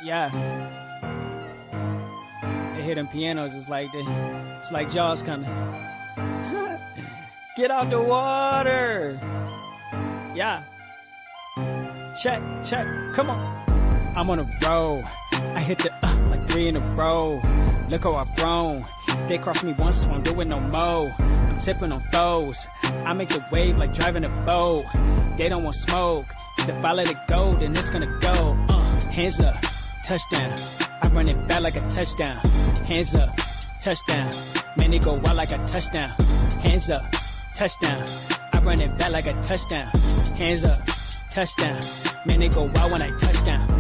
Yeah. They hear them pianos. It's like Jaws coming. Get out the water. Yeah. Check. Come on. I'm on a roll. I hit the like 3 in a row. Look how I've grown. They cross me once, so I'm doing no more. I'm tipping on foes. I make the wave like driving a boat. They don't want smoke. If I let it go, then it's gonna go. Hands up, touchdown. I run it back like a touchdown. Hands up, touchdown. Man, they go wild like a touchdown. Hands up, touchdown. I run it back like a touchdown. Hands up, touchdown. Man, they go wild when I touchdown.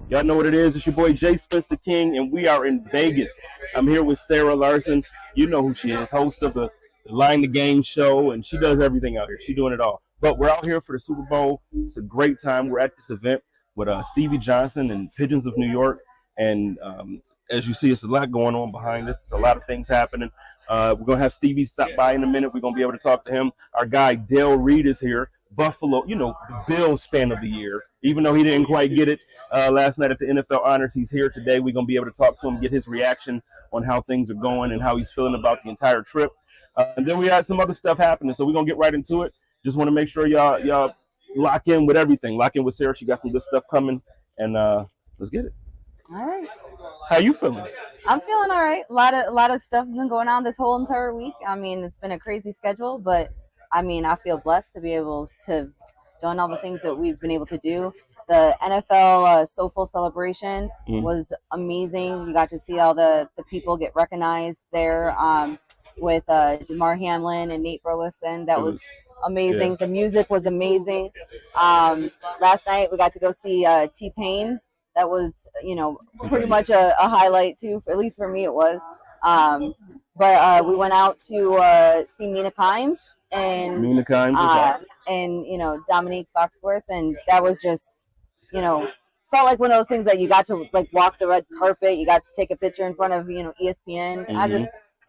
Y'all know what it is. It's your boy JSpenceTheKing, and we are in Vegas. I'm here with Sara Larson. You know who she is, host of the Line the Game show, and she does everything out here. She's doing it all. But we're out here for the Super Bowl. It's a great time. We're at this event with Stevie Johnson and Pigeons of New York. And as you see, it's a lot going on behind us. There's a lot of things happening. We're going to have Stevie stop by in a minute. We're going to be able to talk to him. Our guy, Reid, is here. Buffalo, the Bills fan of the year. Even though he didn't quite get it last night at the NFL Honors, he's here today. We're going to be able to talk to him, get his reaction on how things are going and how he's feeling about the entire trip. And then we had some other stuff happening, so we're going to get right into it. Just want to make sure y'all lock in with everything. Lock in with Sara. She got some good stuff coming, and let's get it. All right. How you feeling? I'm feeling all right. A lot of stuff has been going on this whole entire week. I mean, it's been a crazy schedule, but I mean, I feel blessed to be able to done all the things that we've been able to do. The NFL Soulful celebration was amazing. You got to see all the people get recognized there with Damar Hamlin and Nate Burleson. That was amazing. Yeah. The music was amazing. Last night we got to go see T-Pain. That was, pretty much a highlight too. At least for me it was. But we went out to see Mina Kimes. And Dominique Foxworth, and that was just, felt like one of those things that you got to like walk the red carpet, you got to take a picture in front of ESPN.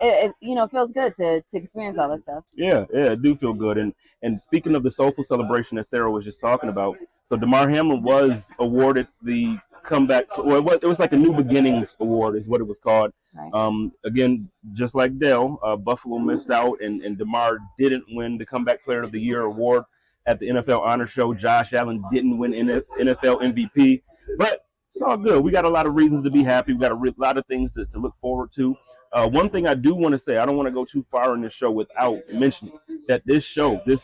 It feels good to experience all this stuff. Yeah, it do feel good. And speaking of the Soulful celebration that Sara was just talking about, so Damar Hamlin was awarded the comeback. Well, it was like a New Beginnings Award, is what it was called. Right. Again, just like Dell, Buffalo missed out, and Damar didn't win the Comeback Player of the Year award at the NFL Honor Show. Josh Allen didn't win NFL MVP, but it's all good. We got a lot of reasons to be happy. We got a lot of things to look forward to. One thing I do want to say, I don't want to go too far in this show without mentioning that this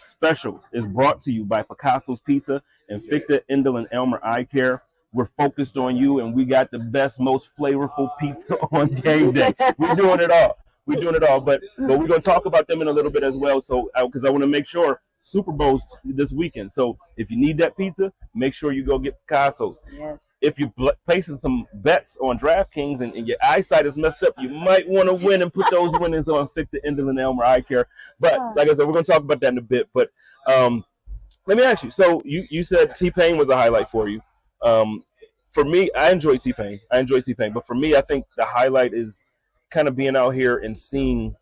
special, is brought to you by Picasso's Pizza and Fichte, Endl Elmer Eyecare. We're focused on you, and we got the best, most flavorful pizza on game day. We're doing it all. But we're going to talk about them in a little bit as well. So, because I want to make sure Super Bowl's this weekend. So, if you need that pizza, make sure you go get Picasso's. Yes. If you're placing some bets on DraftKings and your eyesight is messed up, you might want to win and put those winnings on Fichte, Endl Elmer Eyecare. But like I said, we're going to talk about that in a bit. But let me ask you. So, you said T-Pain was a highlight for you. For me, I enjoy T-Pain. But for me, I think the highlight is kind of being out here and seeing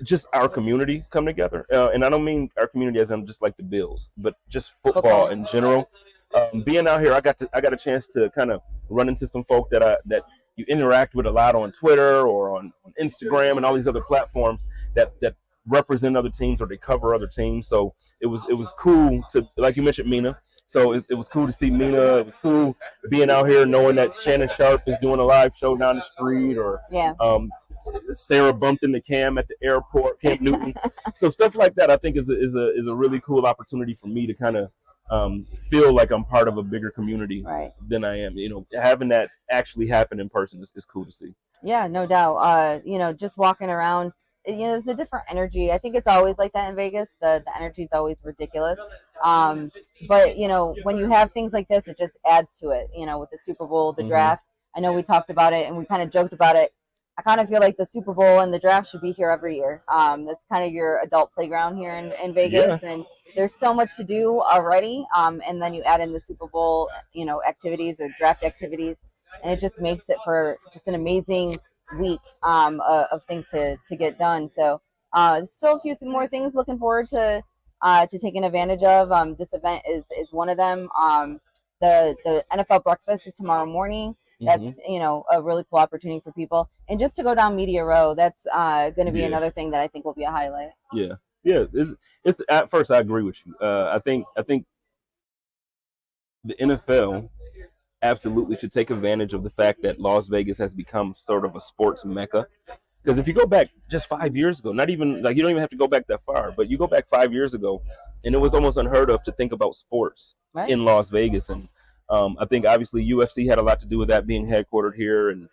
just our community come together. And I don't mean our community as in just like the Bills, but just football in general. Being out here, I got a chance to kind of run into some folk that you interact with a lot on Twitter or on Instagram and all these other platforms that represent other teams or they cover other teams. So it was cool to, like you mentioned, Mina. So it was cool to see Mina. It was cool being out here knowing that Shannon Sharp is doing a live show down the street, or Sara bumped into Cam at the airport, Cam Newton. So stuff like that, I think, is a really cool opportunity for me to kind of feel like I'm part of a bigger community than I am. Having that actually happen in person is cool to see. Yeah, no doubt. Just walking around, there's a different energy. I think it's always like that in Vegas. The energy is always ridiculous. But when you have things like this, it just adds to it. With the Super Bowl, the draft. I know we talked about it and we kind of joked about it. I kind of feel like the Super Bowl and the draft should be here every year. That's kind of your adult playground here in Vegas, and there's so much to do already. And then you add in the Super Bowl, activities or draft activities, and it just makes it for just an amazing week of things to get done. So still a few more things looking forward to taking advantage of. This event is one of them. The NFL breakfast is tomorrow morning. That's a really cool opportunity for people, and just to go down Media Row, that's going to be another thing that I think will be a highlight. Yeah. It's at first I agree with you. I think the NFL absolutely should take advantage of the fact that Las Vegas has become sort of a sports mecca. Because if you go back just 5 years ago, not even like you don't even have to go back that far, but you go back 5 years ago, and it was almost unheard of to think about sports in Las Vegas. And I think obviously UFC had a lot to do with that being headquartered here, and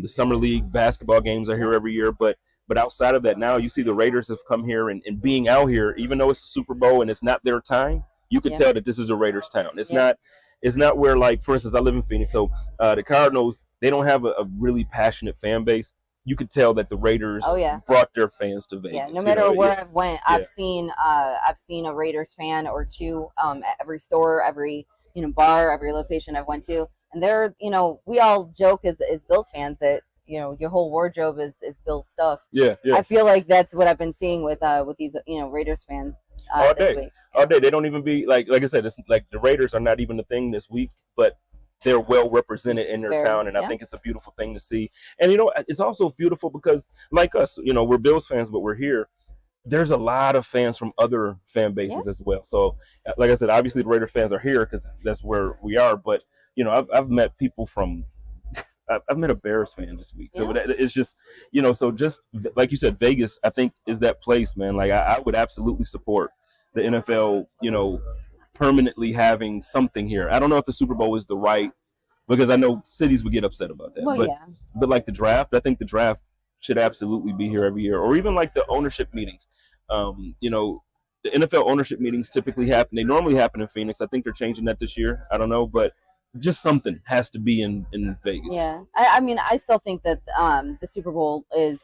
the Summer League basketball games are here every year. But outside of that, now you see the Raiders have come here and being out here, even though it's a Super Bowl and it's not their time, you can tell that this is a Raiders town. It's not. It's not where, like, for instance, I live in Phoenix, so the Cardinals, they don't have a really passionate fan base. You could tell that the Raiders brought their fans to Vegas. Yeah, no matter where I've went, I've seen a Raiders fan or two at every store, every bar, every location I've went to, and they're we all joke as Bills fans that your whole wardrobe is Bills stuff. Yeah. I feel like that's what I've been seeing with these Raiders fans all this day. week. All day. They don't even be like I said. It's like the Raiders are not even a thing this week, but they're well represented in their town, and I think it's a beautiful thing to see. And it's also beautiful because, like us, we're Bills fans, but we're here. There's a lot of fans from other fan bases as well. So, like I said, obviously the Raiders fans are here because that's where we are. But I've met people from. I've met a Bears fan this week, so it's just so just like you said, Vegas I think is that place, man. Like I would absolutely support the NFL, permanently having something here. I don't know if the Super Bowl is the right, because I know cities would get upset about that. But like the draft, I think the draft should absolutely be here every year, or even like the ownership meetings. The NFL ownership meetings typically happen. They normally happen in Phoenix. I think they're changing that this year. I don't know, but just something has to be in Vegas. Yeah, I mean, I still think that the Super Bowl is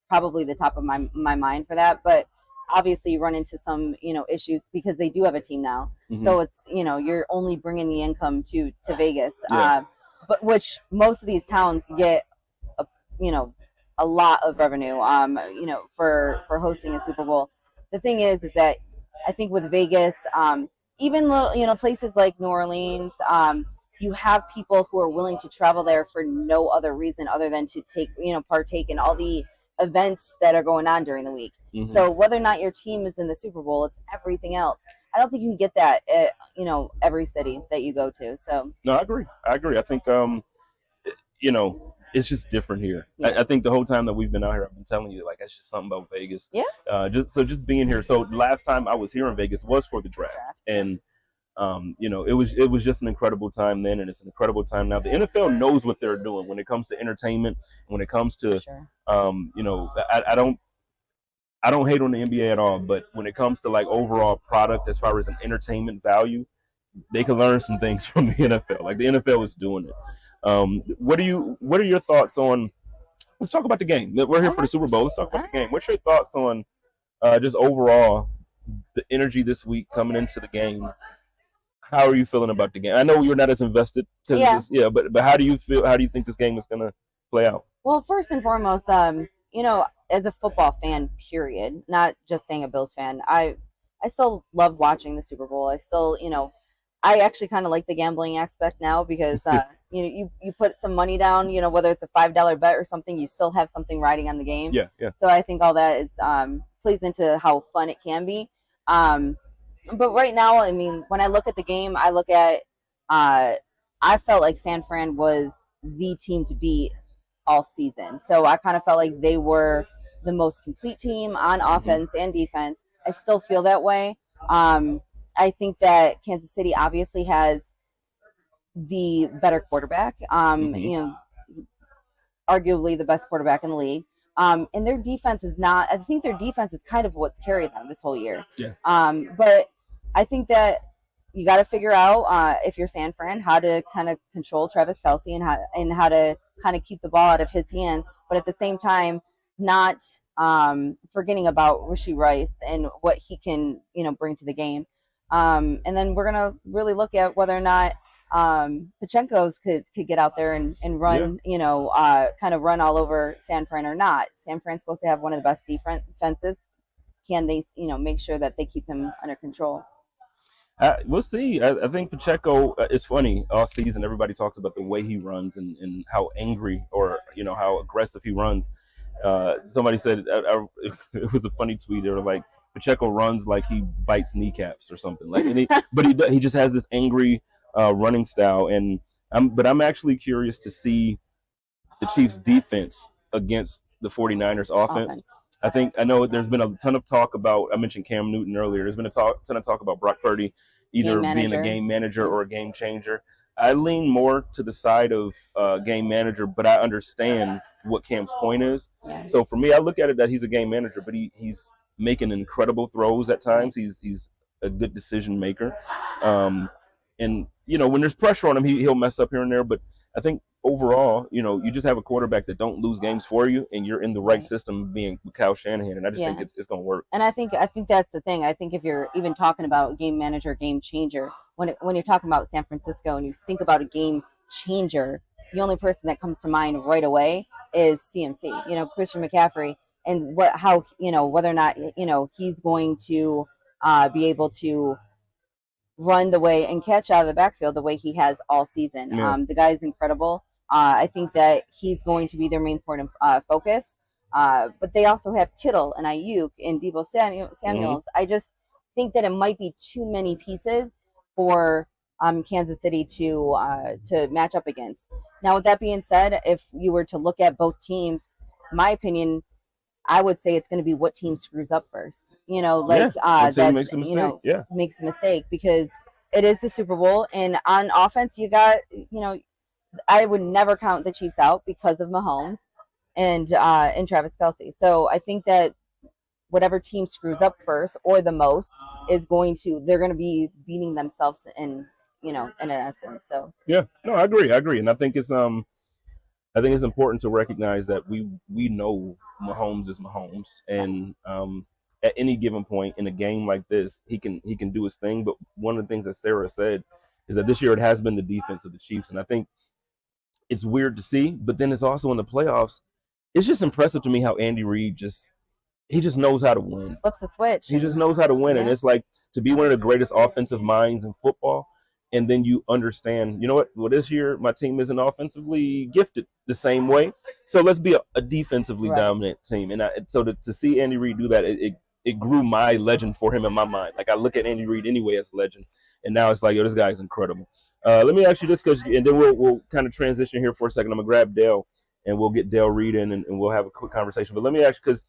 probably the top of my mind for that, but obviously you run into some issues because they do have a team now, so it's you're only bringing the income to Vegas, but which most of these towns get a lot of revenue for hosting a Super Bowl. The thing is that I think with Vegas, even little places like New Orleans, you have people who are willing to travel there for no other reason other than to partake in all the events that are going on during the week. So whether or not your team is in the Super Bowl, it's everything else. I don't think you can get that at every city that you go to. So no, I agree. I think it's just different here. I think the whole time that we've been out here, I've been telling you, like, it's just something about Vegas. Just being here. So the last time I was here in Vegas was for the draft, and it was just an incredible time then, and it's an incredible time now. The NFL knows what they're doing when it comes to entertainment, when it comes to I don't hate on the NBA at all, but when it comes to like overall product as far as an entertainment value, they can learn some things from the NFL. Like the NFL is doing it. What are your thoughts on? Let's talk about the game. We're here for the Super Bowl. Let's talk about the game. What's your thoughts on just overall the energy this week coming into the game? How are you feeling about the game? I know you're not as invested, but how do you feel? How do you think this game is going to play out? Well, first and foremost, as a football fan, period, not just saying a Bills fan, I still love watching the Super Bowl. I still, I actually kind of like the gambling aspect now because, you put some money down, whether it's a $5 bet or something, you still have something riding on the game. Yeah. So I think all that is plays into how fun it can be. But right now, I mean, when I look at the game, I look at, I felt like San Fran was the team to beat all season. So I kind of felt like they were the most complete team on offense and defense. I still feel that way. I think that Kansas City obviously has the better quarterback, arguably the best quarterback in the league. And their defense is not, I think their defense is kind of what's carried them this whole year. Yeah. But I think that you got to figure out, if you're San Fran, how to kind of control Travis Kelce and how to kind of keep the ball out of his hands, but at the same time, not forgetting about Rashee Rice and what he can, bring to the game. And then we're going to really look at whether or not Pachenko's could get out there and run, kind of run all over San Fran or not. San Fran's supposed to have one of the best defenses. Can they, make sure that they keep him under control? We'll see. I think Pacheco, it's funny, all season everybody talks about the way he runs and how angry or, how aggressive he runs. Somebody said, it was a funny tweet. They were like, Pacheco runs like he bites kneecaps or something. But he just has this angry running style. But I'm actually curious to see the Chiefs' defense against the 49ers offense. I know there's been a ton of talk about, I mentioned Cam Newton earlier, there's been a ton of talk about Brock Purdy either being a game manager or a game changer. I lean more to the side of game manager, but I understand what Cam's point is. Yeah. So for me, I look at it that he's a game manager, but he's making incredible throws at times. Right. He's a good decision maker. And, when there's pressure on him, he'll mess up here and there. But I think overall, you just have a quarterback that don't lose games for you, and you're in the right system being Kyle Shanahan. And I just think it's going to work. And I think that's the thing. I think if you're even talking about game manager, game changer, when you're talking about San Francisco and you think about a game changer, the only person that comes to mind right away is CMC, Christian McCaffrey, and whether or not, he's going to be able to run the way and catch out of the backfield the way he has all season. Yeah. The guy is incredible. I think that he's going to be their main point of focus. But they also have Kittle and Ayuk and Deebo Samuels. Mm-hmm. I just think that it might be too many pieces for Kansas City to match up against. Now, with that being said, if you were to look at both teams, my opinion, I would say it's going to be what team screws up first. That makes a mistake. Makes a mistake, because it is the Super Bowl, and on offense, you got, I would never count the Chiefs out because of Mahomes and Travis Kelce. So I think that whatever team screws up first or the most they're going to be beating themselves in an essence. So I agree, and I think it's important to recognize that we know Mahomes is Mahomes, and at any given point in a game like this, he can do his thing. But one of the things that Sara said is that this year it has been the defense of the Chiefs, and I think it's weird to see. But then it's also in the playoffs. It's just impressive to me how Andy Reid just knows how to win. Flips the switch. He just knows how to win, and it's like to be one of the greatest offensive minds in football. And then you understand, well, this year my team isn't offensively gifted the same way. So let's be a defensively dominant team. And so to see Andy Reid do that, it grew my legend for him in my mind. Like, I look at Andy Reid anyway as a legend. And now it's like, this guy is incredible. Let me ask you this, and then we'll kind of transition here for a second. I'm going to grab Dale, and we'll get Dale Reid in, and we'll have a quick conversation. But let me ask you, because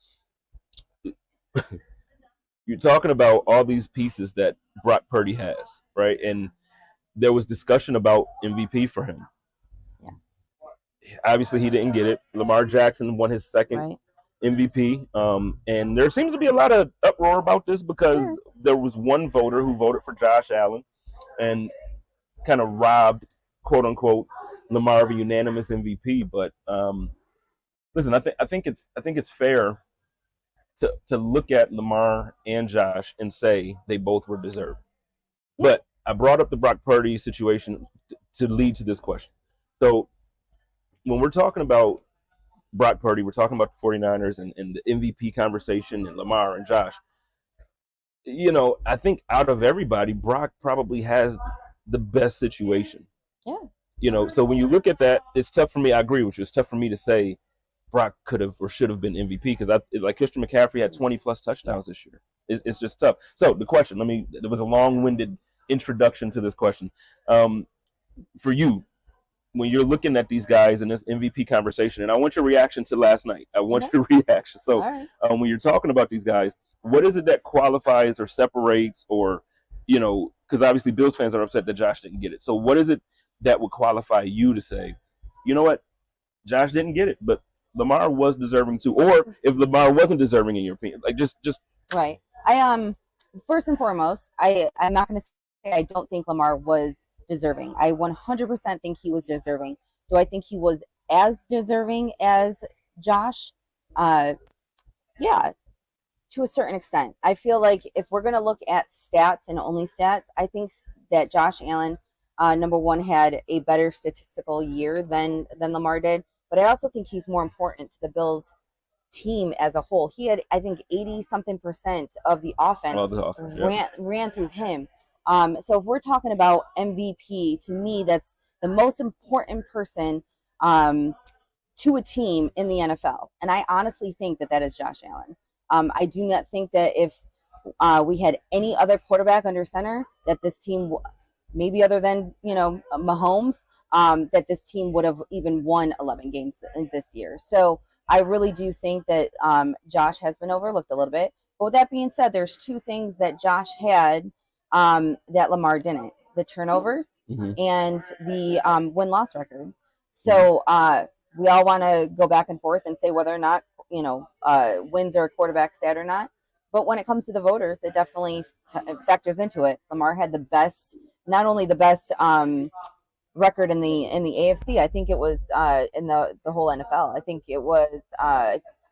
you're talking about all these pieces that Brock Purdy has, right? And there was discussion about MVP for him. Yeah. Obviously, he didn't get it. Lamar Jackson won his second MVP. And there seems to be a lot of uproar about this because there was one voter who voted for Josh Allen and kind of robbed, quote unquote, Lamar of a unanimous MVP. But listen, I think it's fair to look at Lamar and Josh and say they both were deserved. Yeah. But I brought up the Brock Purdy situation to lead to this question. So when we're talking about Brock Purdy, we're talking about the 49ers and the MVP conversation and Lamar and Josh. I think out of everybody, Brock probably has the best situation. Yeah. So when you look at that, it's tough for me. I agree with you. It's tough for me to say Brock could have or should have been MVP because Christian McCaffrey had 20-plus touchdowns this year. It's just tough. So the question, there was a long-winded introduction to this question. For you, when you're looking at these guys in this MVP conversation, and I want your reaction to last night. I want your reaction. So when you're talking about these guys, what is it that qualifies or separates or, because obviously Bills fans are upset that Josh didn't get it. So what is it that would qualify you to say, you know what, Josh didn't get it, but Lamar was deserving too, or if Lamar wasn't deserving in your opinion, like just right. I first and foremost, I'm not going to say I don't think Lamar was deserving. I 100% think he was deserving. Do I think he was as deserving as Josh? Yeah, to a certain extent. I feel like if we're going to look at stats and only stats, I think that Josh Allen Number one had a better statistical year than Lamar did, but I also think he's more important to the Bills team as a whole. He had, I think, 80-something% of the offense ran through him. So if we're talking about MVP, to me, that's the most important person to a team in the NFL. And I honestly think that is Josh Allen. I do not think that if we had any other quarterback under center, that this team, maybe other than, Mahomes, that this team would have even won 11 games this year. So I really do think that Josh has been overlooked a little bit. But with that being said, there's two things that Josh had that Lamar didn't: the turnovers and the win-loss record. So we all want to go back and forth and say whether or not wins are a quarterback stat or not. But when it comes to the voters, it definitely factors into it. Lamar had the best, not only the best record in the AFC. I think it was in the whole NFL. I think it was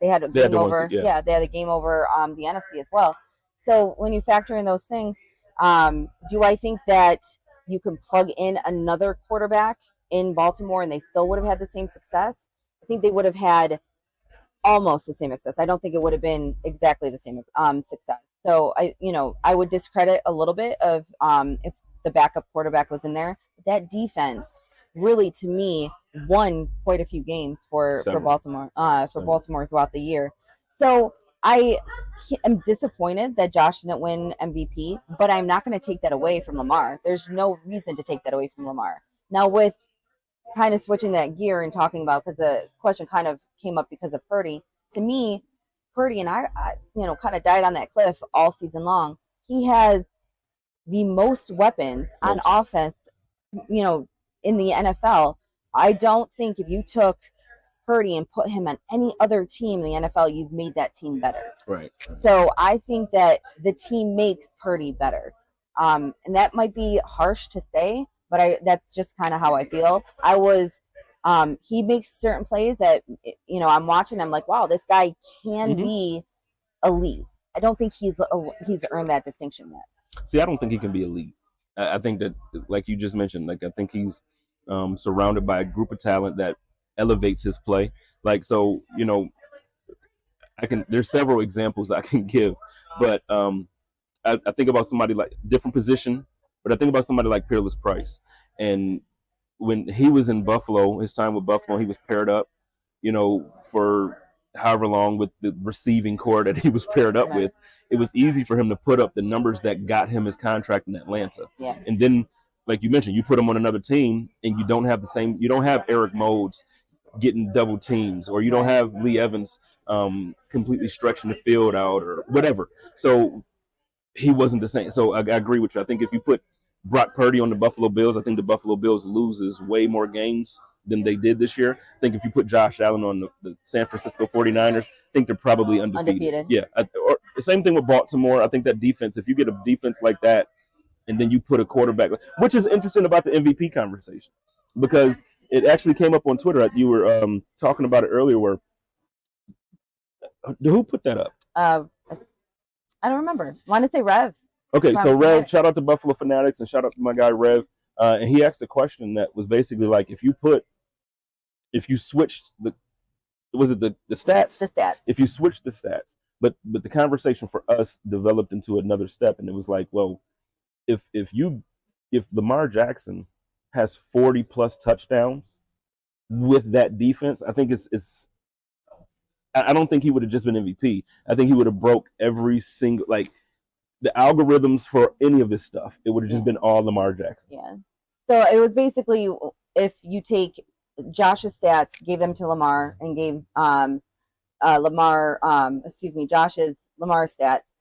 they had a game over. They had a game over the NFC as well. So when you factor in those things, do I think that you can plug in another quarterback in Baltimore and they still would have had the same success? I think they would have had almost the same success. I don't think it would have been exactly the same success. So I would discredit a little bit of if the backup quarterback was in there. That defense really, to me, won quite a few games for Baltimore Baltimore throughout the year. So I am disappointed that Josh didn't win MVP, but I'm not going to take that away from Lamar. There's no reason to take that away from Lamar. Now, with kind of switching that gear and talking about, because the question kind of came up because of Purdy. To me, Purdy and I kind of died on that cliff all season long. He has the most weapons on offense, in the NFL. I don't think if you took Purdy and put him on any other team in the NFL, you've made that team better. Right. So I think that the team makes Purdy better. And that might be harsh to say, but that's just kind of how I feel. He makes certain plays that, I'm watching, I'm like, wow, this guy can be elite. I don't think he's earned that distinction yet. See, I don't think he can be elite. I think that, like you just mentioned, I think he's surrounded by a group of talent that elevates his play. So, there's several examples I can give, but I think about somebody like different position, but I think about somebody like Peerless Price. And when he was in Buffalo, his time with Buffalo, he was paired up, for however long with the receiving core that he was paired up with. It was easy for him to put up the numbers that got him his contract in Atlanta. Yeah. And then, like you mentioned, you put him on another team and you don't have Eric Modes getting double teams, or you don't have Lee Evans completely stretching the field out or whatever. So he wasn't the same. So I agree with you. I think if you put Brock Purdy on the Buffalo Bills, I think the Buffalo Bills loses way more games than they did this year. I think if you put Josh Allen on the San Francisco 49ers, I think they're probably undefeated. Yeah. Or the same thing with Baltimore. I think that defense, if you get a defense like that, and then you put a quarterback, which is interesting about the MVP conversation, because it actually came up on Twitter. You were talking about it earlier. Where who put that up? I don't remember. I want to say Rev. Okay, so Rev, shout out to Buffalo Fanatics and shout out to my guy Rev. And he asked a question that was basically like, if you switched the stats? The stats. If you switched the stats, but the conversation for us developed into another step, and it was like, well, if Lamar Jackson has 40 plus touchdowns with that defense, I think I don't think he would have just been MVP. I think he would have broke every single, the algorithms for any of this stuff. It would have just been all Lamar Jackson. Yeah. So it was basically, if you take Josh's stats, gave them to Lamar, and gave Josh's Lamar stats,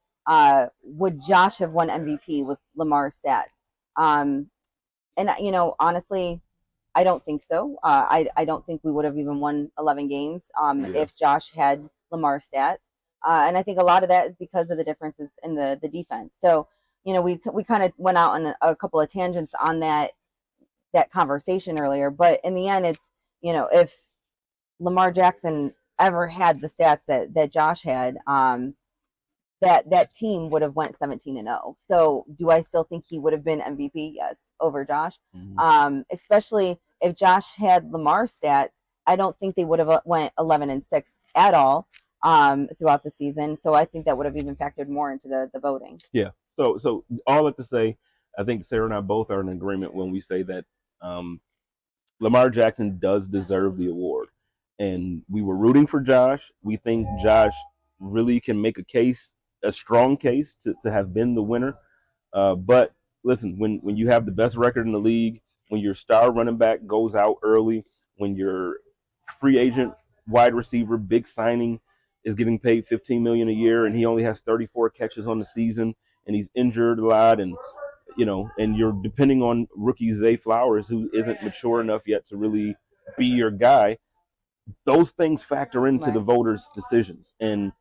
would Josh have won MVP with Lamar's stats? And honestly, I don't think so. I don't think we would have even won 11 games if Josh had Lamar's stats. And I think a lot of that is because of the differences in the defense. So, we kind of went out on a couple of tangents on that conversation earlier. But in the end, it's, if Lamar Jackson ever had the stats that Josh had, then that team would have went 17-0. So do I still think he would have been MVP? Yes, over Josh. Especially if Josh had Lamar's stats, I don't think they would have went 11-6 at all throughout the season. So I think that would have even factored more into the voting. Yeah. So all that to say, I think Sarah and I both are in agreement when we say that Lamar Jackson does deserve the award. And we were rooting for Josh. We think Josh really can make a strong case to have been the winner. But listen, when you have the best record in the league, when your star running back goes out early, when your free agent wide receiver, big signing, is getting paid $15 million a year, and he only has 34 catches on the season, and he's injured a lot, and and you're depending on rookie Zay Flowers, who isn't mature enough yet to really be your guy. Those things factor into the voters' decisions, and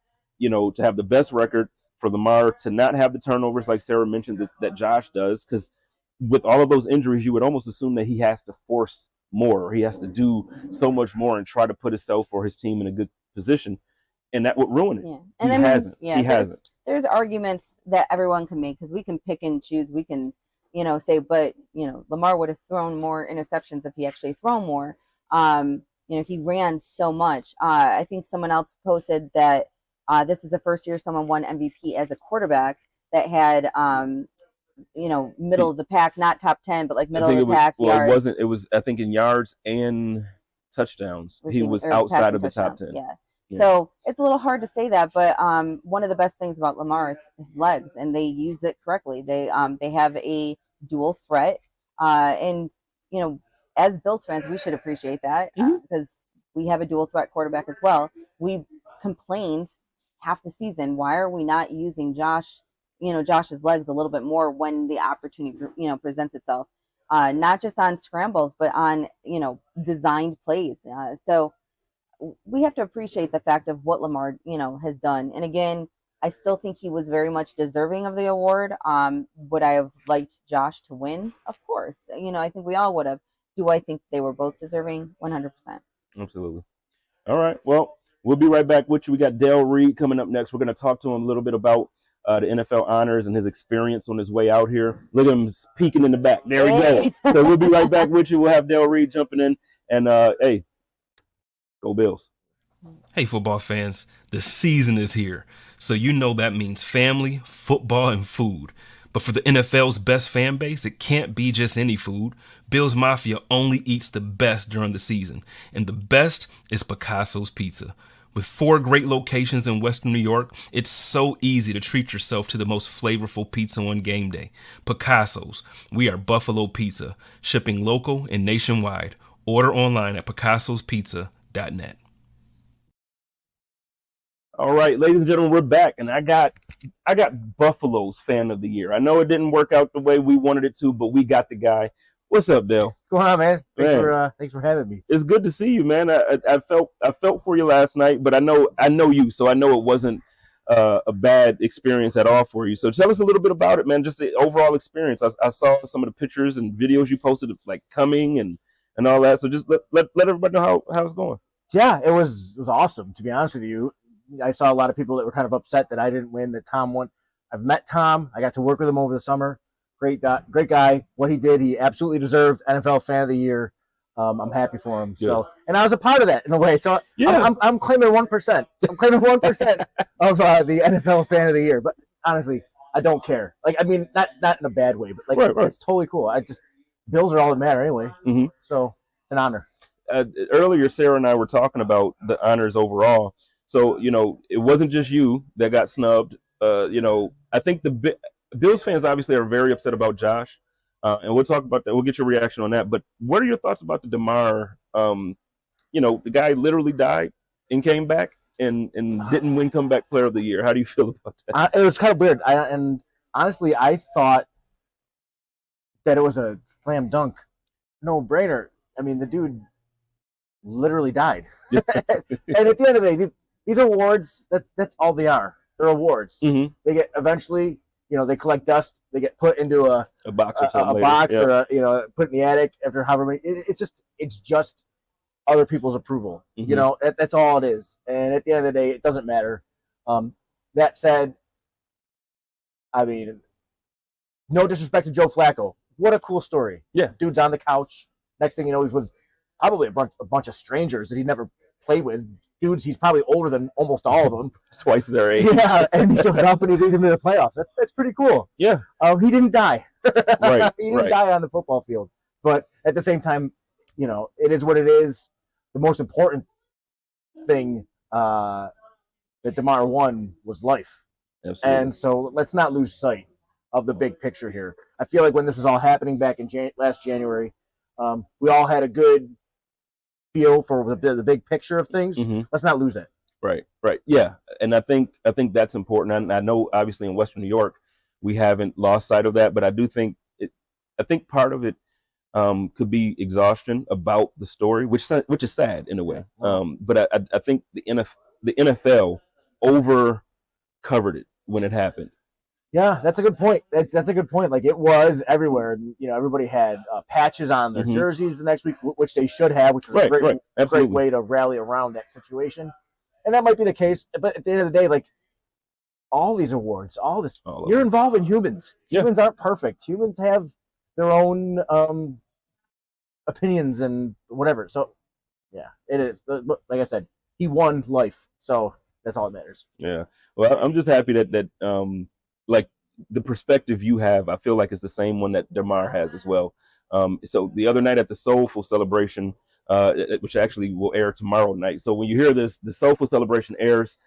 to have the best record for Lamar, to not have the turnovers like Sarah mentioned that Josh does, because with all of those injuries, you would almost assume that he has to force more, or he has to do so much more and try to put himself or his team in a good position, and that would ruin it. Yeah, and he hasn't. There's arguments that everyone can make, because we can pick and choose. We can, say, but Lamar would have thrown more interceptions if he actually thrown more. He ran so much. I think someone else posted that this is the first year someone won MVP as a quarterback that had, middle of the pack, not top 10, but like middle of the pack. Well, yards. It was, I think, in yards and touchdowns. He was outside of the top 10. Yeah. So it's a little hard to say that, but one of the best things about Lamar is his legs, and they use it correctly. They have a dual threat, and as Bills fans, we should appreciate that, because we have a dual threat quarterback as well. We complained half the season, why are we not using Josh's legs a little bit more when the opportunity presents itself, not just on scrambles, but on designed plays. So we have to appreciate the fact of what Lamar has done. And again, I still think he was very much deserving of the award. Would I have liked Josh to win? Of course. I think we all would have. Do I think they were both deserving? 100%. Absolutely. All right. Well, we'll be right back with you. We got Dale Reid coming up next. We're going to talk to him a little bit about the NFL honors and his experience on his way out here. Look at him peeking in the back. There we go. So we'll be right back with you. We'll have Dale Reid jumping in. And, hey, go Bills. Hey, football fans, the season is here. So that means family, football, and food. But for the NFL's best fan base, it can't be just any food. Bills Mafia only eats the best during the season. And the best is Picasso's Pizza. With 4 great locations in Western New York, it's so easy to treat yourself to the most flavorful pizza on game day. Picasso's. We are Buffalo Pizza, shipping local and nationwide. Order online at picassospizza.net. All right, ladies and gentlemen, we're back, and I got Buffalo's Fan of the Year. I know it didn't work out the way we wanted it to, but we got the guy. What's up, Dale? What's going on, man? Thanks for having me. It's good to see you, man. I felt for you last night, but I know you, so I know it wasn't a bad experience at all for you. So tell us a little bit about it, man. Just the overall experience. I saw some of the pictures and videos you posted, like coming and all that. So just let everybody know how it's going. Yeah, it was awesome, to be honest with you. I saw a lot of people that were kind of upset that I didn't win, that Tom won. I've met Tom. I got to work with him over the summer. Great guy. What he did, he absolutely deserved NFL Fan of the Year. I'm happy for him. Good. So, and I was a part of that in a way. So yeah. I'm claiming 1%. I'm claiming 1% of the NFL Fan of the Year. But honestly, I don't care. Like, I mean, not in a bad way, but like it's totally cool. Bills are all that matter anyway. Mm-hmm. So it's an honor. Earlier, Sarah and I were talking about the honors overall. So, it wasn't just you that got snubbed. I think the Bills fans obviously are very upset about Josh. And we'll talk about that. We'll get your reaction on that. But what are your thoughts about the DeMar? The guy literally died and came back and didn't win Comeback Player of the Year. How do you feel about that? It was kind of weird. And honestly, I thought that it was a slam dunk, no-brainer. I mean, the dude literally died. And at the end of the day, these awards, that's all they are. They're awards. Mm-hmm. They get eventually, they collect dust. They get put into a box or something. A box, or put in the attic after however many. It's just other people's approval. Mm-hmm. That's all it is. And at the end of the day, it doesn't matter. That said, I mean, no disrespect to Joe Flacco. What a cool story. Yeah. Dude's on the couch. Next thing you know, he's with probably a bunch of strangers that he never played with. Dudes, he's probably older than almost all of them. Twice their age. Yeah, and he shows up and he leads them to the playoffs. That's pretty cool. Yeah. He didn't die. Right. He didn't die on the football field. But at the same time, you know, it is what it is. The most important thing that DeMar won was life. Absolutely. And so let's not lose sight of the big picture here. I feel like when this was all happening back in last January, we all had a good feel for the big picture of things. Mm-hmm. Let's not lose it. Right. Yeah. And I think that's important. And I know obviously in Western New York, we haven't lost sight of that, but I do think I think part of it could be exhaustion about the story, which is sad in a way. But I think the NFL over covered it when it happened. Yeah, that's a good point. That's a good point. Like, it was everywhere. You know, everybody had patches on their jerseys the next week, which they should have, which was a great way to rally around that situation. And that might be the case. But at the end of the day, like, all these awards, you're involving humans. Yeah. Humans aren't perfect. Humans have their own opinions and whatever. So, yeah, it is. Like I said, he won life. So that's all that matters. Yeah. Well, I'm just happy that like the perspective you have, I feel like it's the same one that DeMar has as well. So the other night at the Soulful Celebration, which actually will air tomorrow night. So when you hear this, the Soulful Celebration airs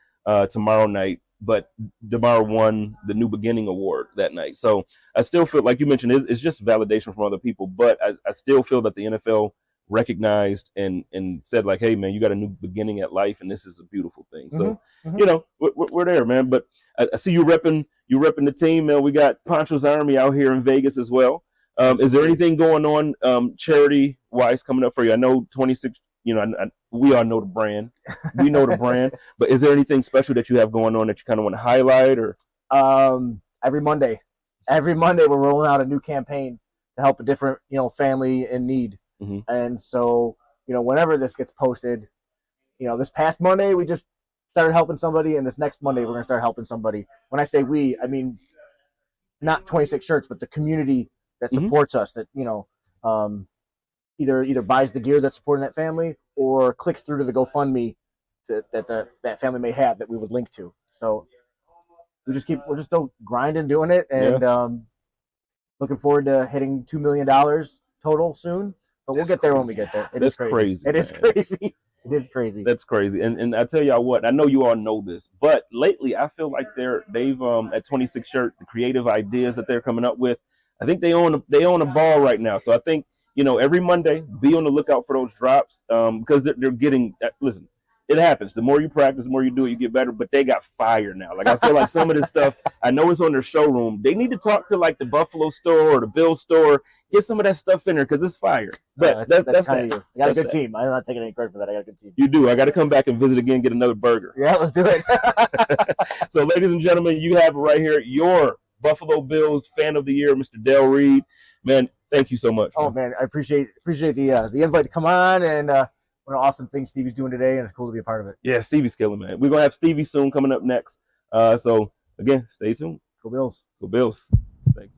tomorrow night, but DeMar won the New Beginning Award that night. So I still feel, like you mentioned, it's just validation from other people, but I still feel that the NFL recognized and said, like, hey, man, you got a new beginning at life, and this is a beautiful thing. So, you know, we're there, man. But I see you repping the team, man. We got Poncho's Army out here in Vegas as well. Is there anything going on charity-wise coming up for you? I know 26, you know, we all know the brand. We know the brand. But is there anything special that you have going on that you kind of want to highlight? Or every Monday we're rolling out a new campaign to help a different, you know, family in need. And so, you know, whenever this gets posted, you know, this past Monday we just started helping somebody, and this next Monday we're going to start helping somebody. When I say we, I mean not 26 shirts, but the community that supports us, that, you know, either buys the gear that's supporting that family or clicks through to the GoFundMe that family may have that we would link to. So we're just still grinding, doing it, and looking forward to hitting $2 million total soon. But we'll get there when we get there. It is crazy. It is crazy. It is crazy. That's crazy. And I tell y'all what, I know you all know this, but lately I feel like they've at 26 Shirt, the creative ideas that they're coming up with, I think they own a ball right now. So I think, you know, every Monday, be on the lookout for those drops, because they're getting, listen, it happens. The more you practice, the more you do it, you get better. But they got fire now. Like, I feel like some of this stuff, I know it's on their showroom. They need to talk to, like, the Buffalo store or the Bill store. Get some of that stuff in there because it's fire. But that's kind of you. You got a good team. I'm not taking any credit for that. I got a good team. You do. I got to come back and visit again, get another burger. Yeah, let's do it. So, ladies and gentlemen, you have it right here. Your Buffalo Bills Fan of the Year, Mr. Del Reid. Man, thank you so much. Oh, man, I appreciate the invite to come on, and what an awesome thing Stevie's doing today, and it's cool to be a part of it. Yeah, Stevie's killing, man. We're going to have Stevie soon coming up next. So, again, stay tuned. Go Bills. Go Bills. Thanks.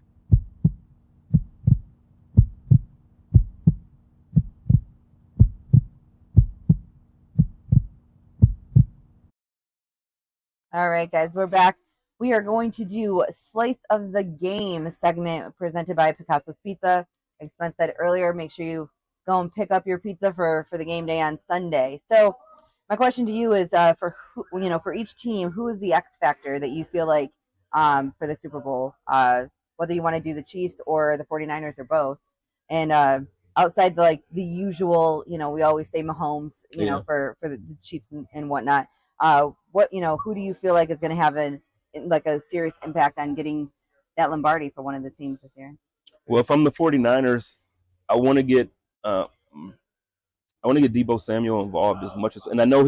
All right, guys, we're back. We are going to do Slice of the Game segment presented by Picasso's Pizza. Like Spence said earlier, make sure you go and pick up your pizza for the game day on Sunday. So my question to you is, for each team, who is the X factor that you feel like for the Super Bowl, whether you want to do the Chiefs or the 49ers or both? And outside the usual, we always say Mahomes, for the Chiefs and whatnot. Who do you feel like is going to have a serious impact on getting that Lombardi for one of the teams this year? Well, if I'm the 49ers, I want to get Deebo Samuel involved as much as, and I know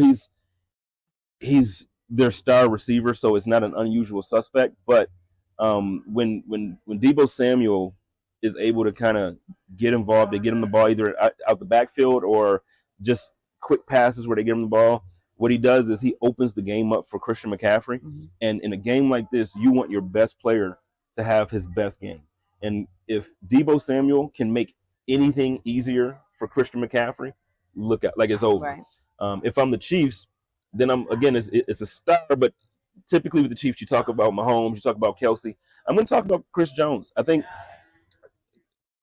he's their star receiver, so it's not an unusual suspect. But when Deebo Samuel is able to kind of get involved, they get him the ball either out the backfield or just quick passes where they get him the ball. What he does is he opens the game up for Christian McCaffrey. Mm-hmm. And in a game like this, you want your best player to have his best game. And if Deebo Samuel can make anything easier for Christian McCaffrey, look at like it's over. Right. If I'm the Chiefs, then it's a star. But typically with the Chiefs, you talk about Mahomes, you talk about Kelsey. I'm going to talk about Chris Jones. I think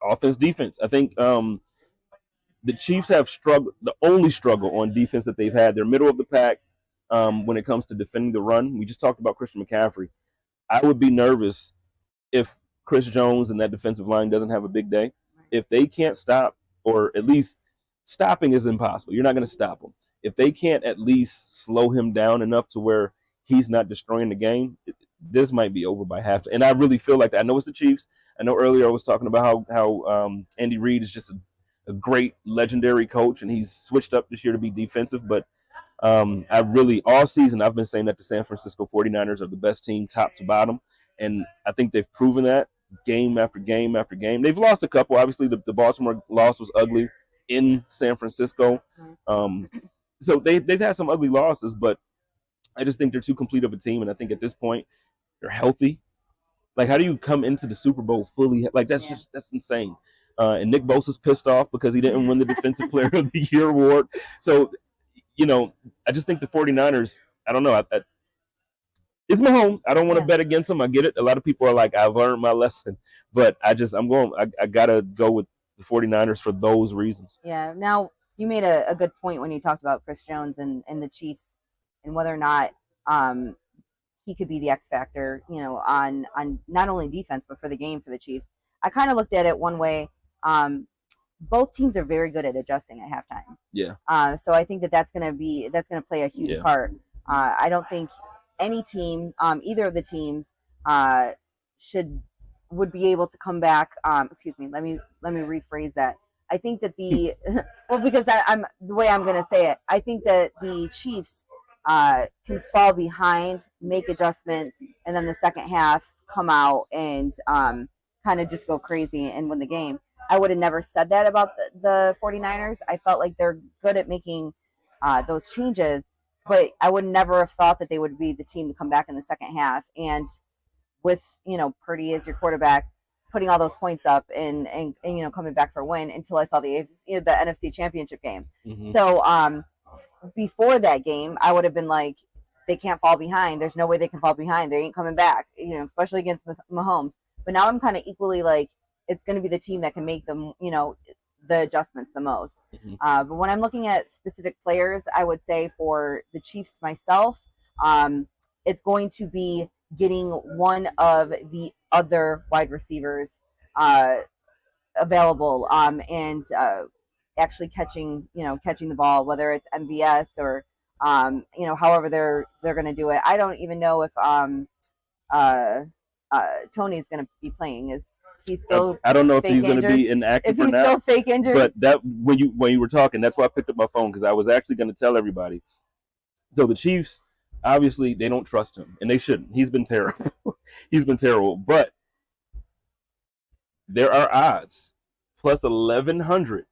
offense, defense. I think the Chiefs have struggled. The only struggle on defense that they've had, they're middle of the pack when it comes to defending the run. We just talked about Christian McCaffrey. I would be nervous if Chris Jones and that defensive line doesn't have a big day. If they can't stop, or at least stopping is impossible. You're not going to stop him. If they can't at least slow him down enough to where he's not destroying the game, this might be over by half. And I really feel like that. I know it's the Chiefs. I know earlier I was talking about how Andy Reid is just a great legendary coach, and he's switched up this year to be defensive. But I really, all season, I've been saying that the San Francisco 49ers are the best team top to bottom. And I think they've proven that game after game after game. They've lost a couple. Obviously, the Baltimore loss was ugly in San Francisco. So they've had some ugly losses, but I just think they're too complete of a team. And I think at this point, they're healthy. Like, how do you come into the Super Bowl fully? Like, that's insane. And Nick Bosa's pissed off because he didn't win the Defensive Player of the Year award. So, I just think the 49ers, I don't know. It's Mahomes. I don't want to bet against him. I get it. A lot of people are like, I've learned my lesson. But I got to go with the 49ers for those reasons. Yeah. Now, you made a good point when you talked about Chris Jones and the Chiefs and whether or not he could be the X factor, on not only defense, but for the game for the Chiefs. I kind of looked at it one way. Both teams are very good at adjusting at halftime. Yeah. So I think that's going to play a huge part. I don't think any team, either of the teams, would be able to come back. Excuse me. Let me rephrase that. I think that because the way I'm going to say it. I think that the Chiefs can fall behind, make adjustments, and then the second half come out and kind of just go crazy and win the game. I would have never said that about the 49ers. I felt like they're good at making those changes, but I would never have thought that they would be the team to come back in the second half. And with, Purdy as your quarterback, putting all those points up and coming back for a win until I saw the NFC Championship game. Mm-hmm. So before that game, I would have been like, they can't fall behind. There's no way they can fall behind. They ain't coming back, especially against Mahomes. But now I'm kind of equally like, it's going to be the team that can make them, the adjustments the most. Mm-hmm. But when I'm looking at specific players, I would say for the Chiefs myself, it's going to be getting one of the other wide receivers available and actually catching the ball, whether it's MVS or however they're going to do it. I don't even know if Tony's going to be playing. Is he still? I don't know if he's going to be inactive or not. If he's still fake injured. But that when you were talking, that's why I picked up my phone, because I was actually going to tell everybody. So the Chiefs, obviously, they don't trust him, and they shouldn't. He's been terrible. He's been terrible. But there are odds plus 1,100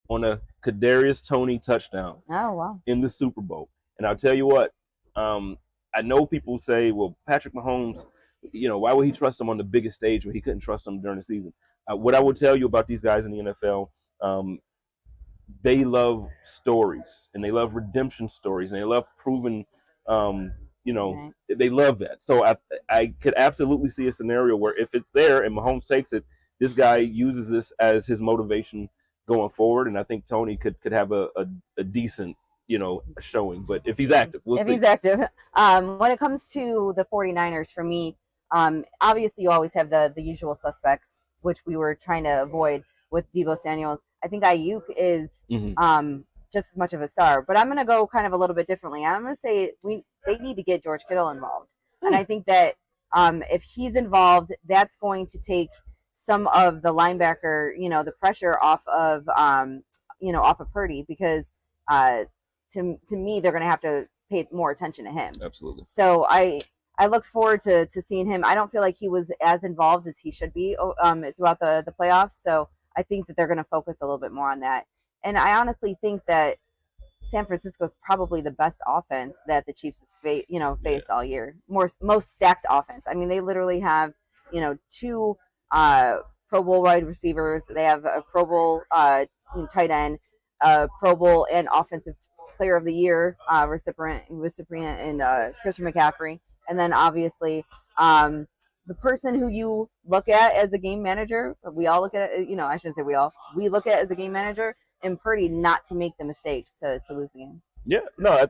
on a Kadarius Toney touchdown. Oh, wow. In the Super Bowl. And I'll tell you what, I know people say, well, Patrick Mahomes, why would he trust him on the biggest stage when he couldn't trust him during the season? What I will tell you about these guys in the NFL, they love stories, and they love redemption stories, and they love proven, they love that. So I could absolutely see a scenario where if it's there and Mahomes takes it, this guy uses this as his motivation going forward, and I think Toney could have a decent, showing. But if he's active, we'll see. If he's active. When it comes to the 49ers, for me, obviously you always have the usual suspects, which we were trying to avoid with Deebo Samuel. I think Ayuk is just as much of a star, but I'm going to go kind of a little bit differently. I'm going to say they need to get George Kittle involved. And I think that if he's involved, that's going to take some of the linebacker, the pressure off of Purdy, because to me, they're going to have to pay more attention to him. Absolutely. So I look forward to seeing him. I don't feel like he was as involved as he should be throughout the playoffs. So I think that they're going to focus a little bit more on that. And I honestly think that San Francisco is probably the best offense that the Chiefs have faced all year. Most stacked offense. I mean, they literally have two Pro Bowl wide receivers. They have a Pro Bowl tight end, Pro Bowl and Offensive Player of the Year recipient in Christian McCaffrey, and then obviously the person who you look at as a game manager. We all look at it. I shouldn't say we all. We look at as a game manager, and Purdy not to make the mistakes to lose the game. Yeah, no.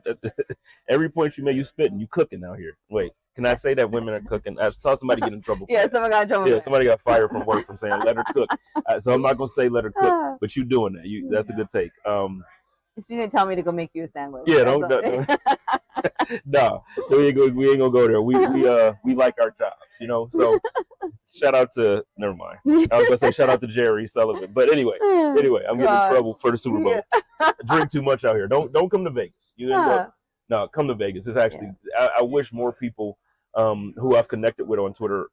Every point you make, you spitting, you cooking out here. Wait, can I say that women are cooking? I saw somebody get in trouble. Yeah, someone got in trouble. Yeah, somebody got fired from work from saying let her cook. So I'm not gonna say let her cook, but you doing that. That's a good take. You didn't tell me to go make you a sandwich. Yeah, don't. No, we ain't gonna go there. We like our jobs, So shout out to never mind. I was gonna say shout out to Jerry Sullivan, but anyway, I'm getting in trouble for the Super Bowl. Yeah. Drink too much out here. Don't come to Vegas. No, come to Vegas. It's actually I wish more people who I've connected with on Twitter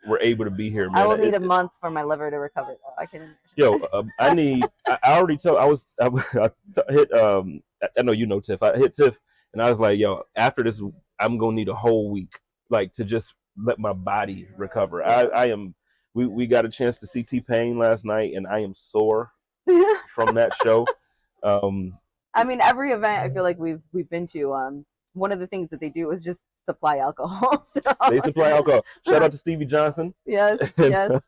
were able to be here. Man. I will need a month for my liver to recover. Though. I can. I already told. I hit. I know you know Tiff. I hit Tiff, and I was like, yo, after this, I'm gonna need a whole week, like to just let my body recover. I am. We got a chance to see T-Pain last night, and I am sore from that show. I mean, every event I feel like we've been to. One of the things that they do is just supply alcohol. So. They supply alcohol. Shout out to Stevie Johnson. Yes. And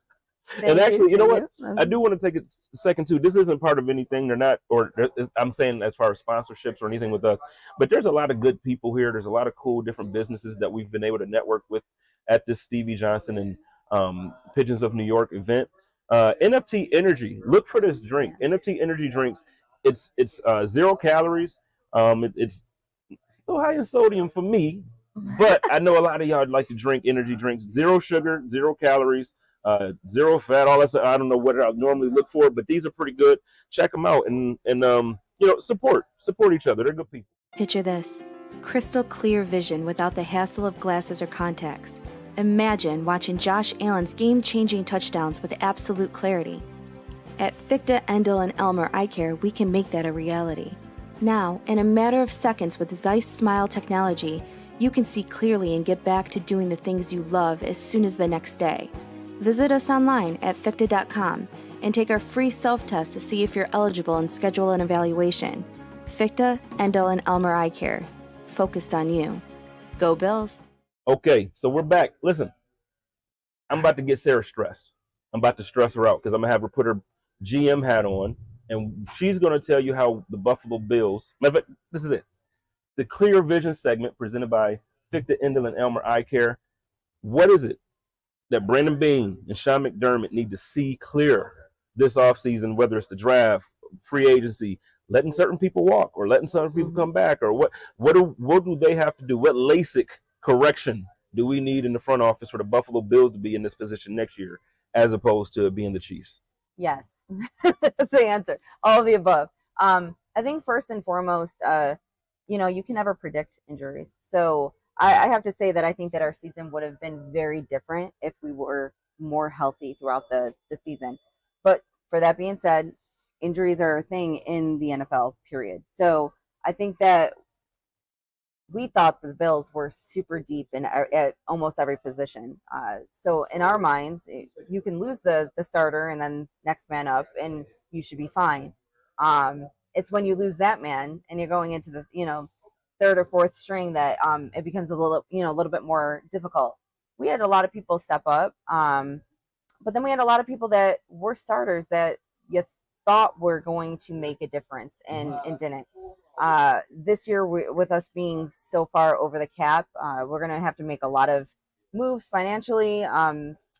actually, you know what? I do want to take a second too. This isn't part of anything. They're not, or I'm saying as far as sponsorships or anything with us. But there's a lot of good people here. There's a lot of cool different businesses that we've been able to network with at this Stevie Johnson and Pigeons of New York event. NFT Energy. Look for this drink. NFT Energy drinks. It's 0 calories. It's still high in sodium for me, but I know a lot of y'all like to drink energy drinks. 0 sugar, 0 calories, 0 fat. All that stuff. I don't know what I normally look for, but these are pretty good. Check them out and support each other. They're good people. Picture this: crystal clear vision without the hassle of glasses or contacts. Imagine watching Josh Allen's game-changing touchdowns with absolute clarity. At Fichte, Endl Elmer Eyecare, we can make that a reality. Now, in a matter of seconds with Zeiss Smile technology, you can see clearly and get back to doing the things you love as soon as the next day. Visit us online at Fichte.com and take our free self-test to see if you're eligible and schedule an evaluation. Fichte, Endl Elmer Eyecare. Focused on you. Go Bills. Okay, so we're back. Listen, I'm about to get Sarah stressed. I'm about to stress her out because I'm going to have her put her GM hat on, and she's going to tell you how the Buffalo Bills, this is it, the Clear Vision segment presented by Fichte, Endl Elmer Eyecare. What is it that Brandon Beane and Sean McDermott need to see clear this offseason, whether it's the draft, free agency, letting certain people walk or letting certain people come back, or what do they have to do? What LASIK correction do we need in the front office for the Buffalo Bills to be in this position next year as opposed to being the Chiefs? Yes, that's the answer. All of the above. I think first and foremost, you can never predict injuries. So I have to say that I think that our season would have been very different if we were more healthy throughout the season. But for that being said, injuries are a thing in the NFL, period. So I think that we thought the Bills were super deep at almost every position. So in our minds, you can lose the starter and then next man up, and you should be fine. It's when you lose that man and you're going into the third or fourth string that it becomes a little bit more difficult. We had a lot of people step up, but then we had a lot of people that were starters that you thought were going to make a difference and didn't. This year, with us being so far over the cap, we're going to have to make a lot of moves financially,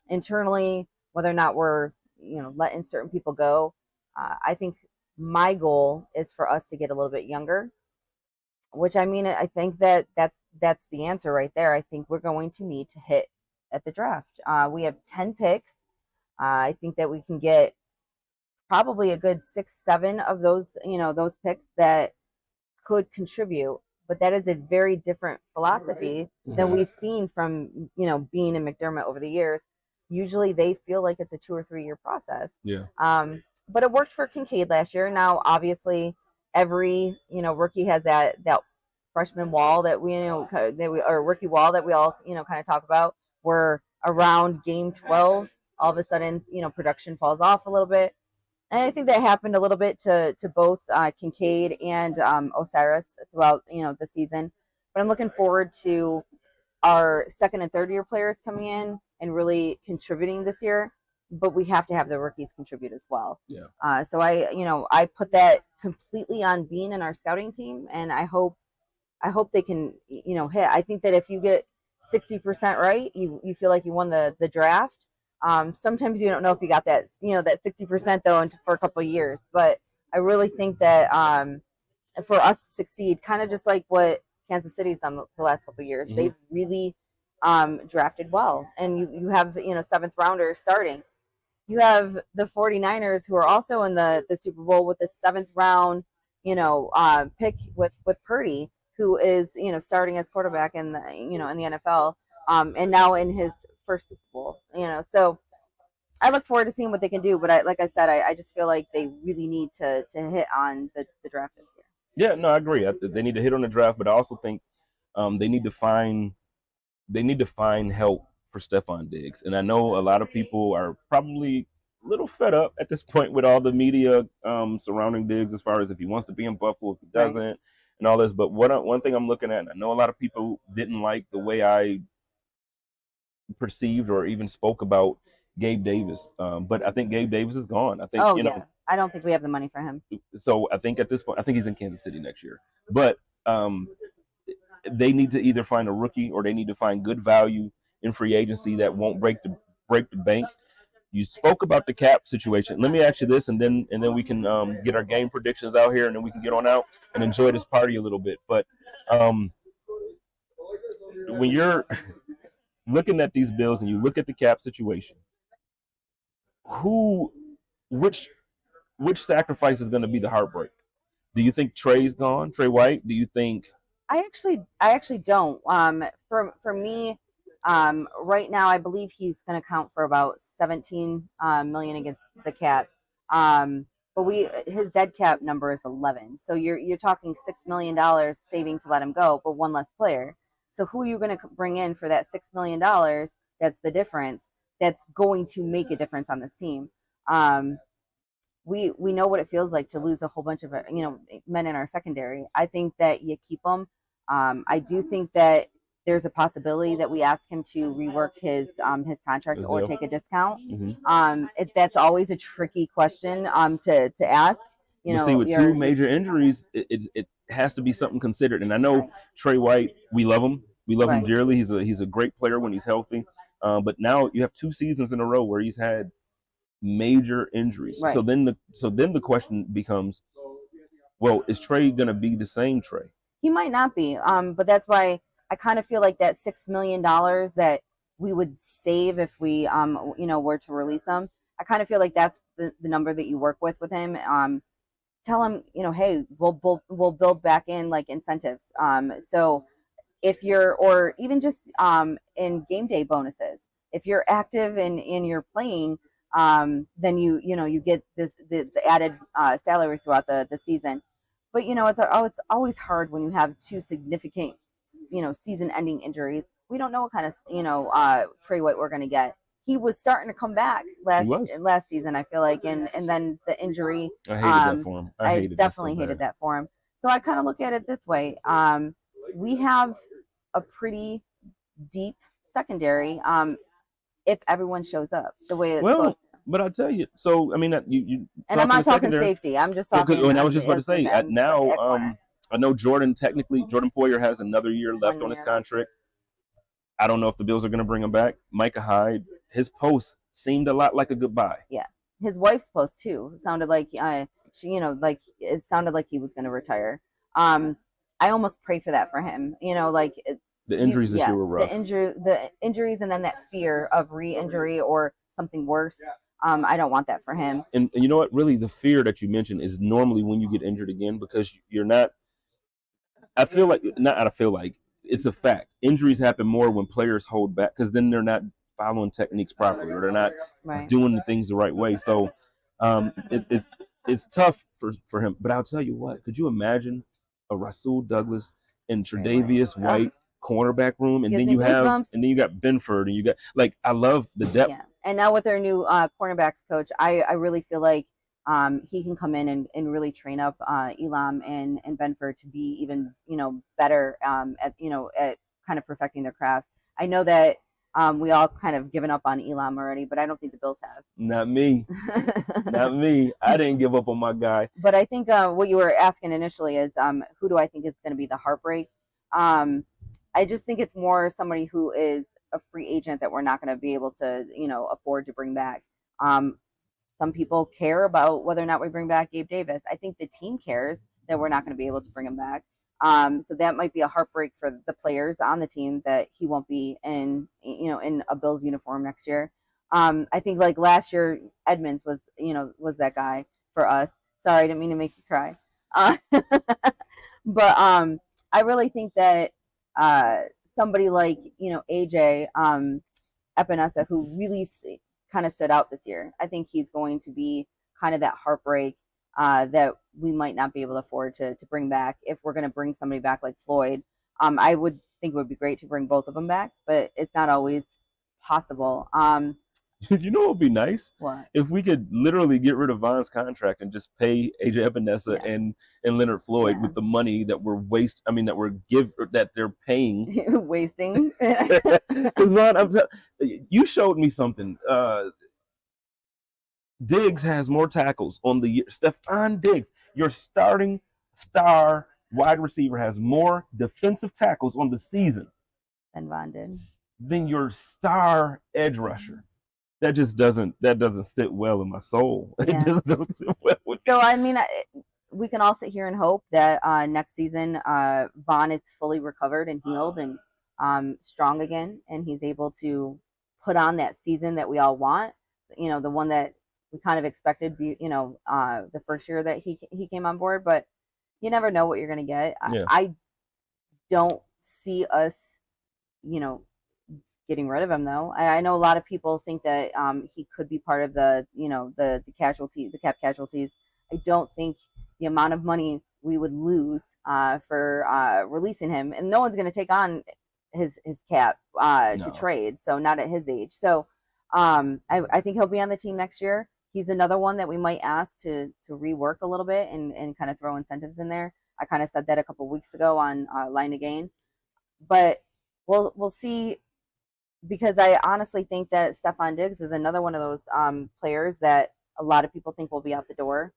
internally, whether or not we're letting certain people go. I think my goal is for us to get a little bit younger, which I think that's the answer right there. I think we're going to need to hit at the draft. We have 10 picks. I think that we can get probably a good 6-7 of those picks that could contribute, but that is a very different philosophy than we've seen from Beane and McDermott over the years. Usually they feel like it's a 2 or 3 year process. Yeah. But it worked for Kincaid last year. Now obviously every rookie has that freshman wall that we or rookie wall that we all kind of talk about, where around game 12, all of a sudden, production falls off a little bit. And I think that happened a little bit to both Kincaid and Osiris throughout, the season. But I'm looking forward to our second and third year players coming in and really contributing this year. But we have to have the rookies contribute as well. Yeah. So I put that completely on Bean and our scouting team, and I hope they can, hit. I think that if you get 60% right, you feel like you won the draft. Sometimes you don't know if you got that, that 60% though for a couple of years. But I really think that for us to succeed, kind of just like what Kansas City's done the last couple of years, they've really drafted well. And you have, seventh rounders starting. You have the 49ers who are also in the Super Bowl with the seventh round, pick with Purdy, who is, starting as quarterback in the, in the NFL, and now in his first Super Bowl, so I look forward to seeing what they can do. But like I said, I just feel like they really need to hit on the draft this year. Yeah, no, I agree. They need to hit on the draft, but I also think they need to find help for Stephon Diggs. And I know a lot of people are probably a little fed up at this point with all the media surrounding Diggs as far as if he wants to be in Buffalo, if he doesn't, right, and all this. But one thing I'm looking at, and I know a lot of people didn't like the way I perceived or even spoke about Gabe Davis. But I think Gabe Davis is gone. I think, I don't think we have the money for him. So I think at this point, I think he's in Kansas City next year. But they need to either find a rookie or they need to find good value in free agency that won't break the bank. You spoke about the cap situation. Let me ask you this, and then we can get our game predictions out here, and then we can get on out and enjoy this party a little bit. But when you're looking at these bills and you look at the cap situation, which sacrifice is going to be the heartbreak? Do you think Trey's gone? Trey White? Do you think? I actually don't. For me, right now, I believe he's going to count for about 17 million against the cap. But his dead cap number is 11. So you're talking $6 million saving to let him go, but one less player. So who are you going to bring in for that $6 million? That's the difference. That's going to make a difference on this team. We know what it feels like to lose a whole bunch of men in our secondary. I think that you keep them. I do think that there's a possibility that we ask him to rework his contract or take a discount. Mm-hmm. That's always a tricky question to ask. See, with two major injuries, it has to be something considered. And I know right. Trey White, we love him. We love right. him dearly. He's a great player when he's healthy. But now you have 2 seasons in a row where he's had major injuries. Right. So then the question becomes, well, is Trey going to be the same Trey? He might not be. But that's why I kind of feel like that $6 million that we would save if we were to release him. I kind of feel like that's the number that you work with him. Tell him, hey, we'll build back in like incentives. So if you're, or even just in game day bonuses, if you're active and you're playing, then you get the added salary throughout the season. But it's always hard when you have 2 significant season-ending injuries. We don't know what kind of Trey White we're going to get. He was starting to come back last season, I feel like, and then the injury. I hated that for him. I definitely hated that for him. So I kind of look at it this way: we have a pretty deep secondary if everyone shows up the way it's supposed to. But I tell you, so I mean, you and I'm not talking safety. I'm just talking. And I was just about to say now. I know Jordan Poyer has another year left on his contract. I don't know if the Bills are going to bring him back. Micah Hyde, his post seemed a lot like a goodbye. Yeah, his wife's post too sounded like it sounded like he was going to retire. I almost pray for that for him. The injuries this year were rough. The injuries, and then that fear of re-injury or something worse. I don't want that for him. And you know what? Really, the fear that you mentioned is normally when you get injured again, because you're not. I feel like it's a fact. Injuries happen more when players hold back because then they're not following techniques properly or they're not doing the things the right way. So it's tough for him. But I'll tell you what, could you imagine a Rasul Douglas and Tre'Davious White cornerback room, and Gives then me goosebumps. you got Benford, and you got I love the depth. Yeah. And now with our new cornerbacks coach, I really feel like he can come in and really train up Elam and Benford to be even better at kind of perfecting their crafts. I know that we all kind of given up on Elam already, but I don't think the Bills have. Not me. Not me. I didn't give up on my guy. But I think what you were asking initially is who do I think is going to be the heartbreak? I just think it's more somebody who is a free agent that we're not going to be able to, afford to bring back. Some people care about whether or not we bring back Gabe Davis. I think the team cares that we're not going to be able to bring him back. So that might be a heartbreak for the players on the team that he won't be in a Bills uniform next year. I think like last year, Edmonds was that guy for us. Sorry, I didn't mean to make you cry. But I really think that somebody like, AJ Epinesa, who really kind of stood out this year, I think he's going to be kind of that heartbreak that we might not be able to afford to bring back if we're going to bring somebody back like Floyd. I would think it would be great to bring both of them back, but it's not always possible. You know what would be nice? What? If we could literally get rid of Von's contract and just pay AJ Epinesa and Leonard Floyd with the money that that they're paying. Wasting. Von, you showed me something. Diggs has more tackles on the year. Stephon Diggs, your starting star wide receiver, has more defensive tackles on the season than Von did. Than your star edge rusher. That just doesn't sit well in my soul. Yeah. It just doesn't sit well with So I mean, we can all sit here and hope that next season Von is fully recovered and healed and strong again, and he's able to put on that season that we all want. The one that we kind of expected. The first year that he came on board, but you never know what you're going to get. Yeah. I don't see us, getting rid of him though. I know a lot of people think that he could be part of the cap casualties. I don't think the amount of money we would lose for releasing him, and no one's going to take on his cap to trade. So not at his age. So I think he'll be on the team next year. He's another one that we might ask to rework a little bit and kind of throw incentives in there. I kind of said that a couple of weeks ago on Line to Gain, but we'll see. Because I honestly think that Stephon Diggs is another one of those players that a lot of people think will be out the door.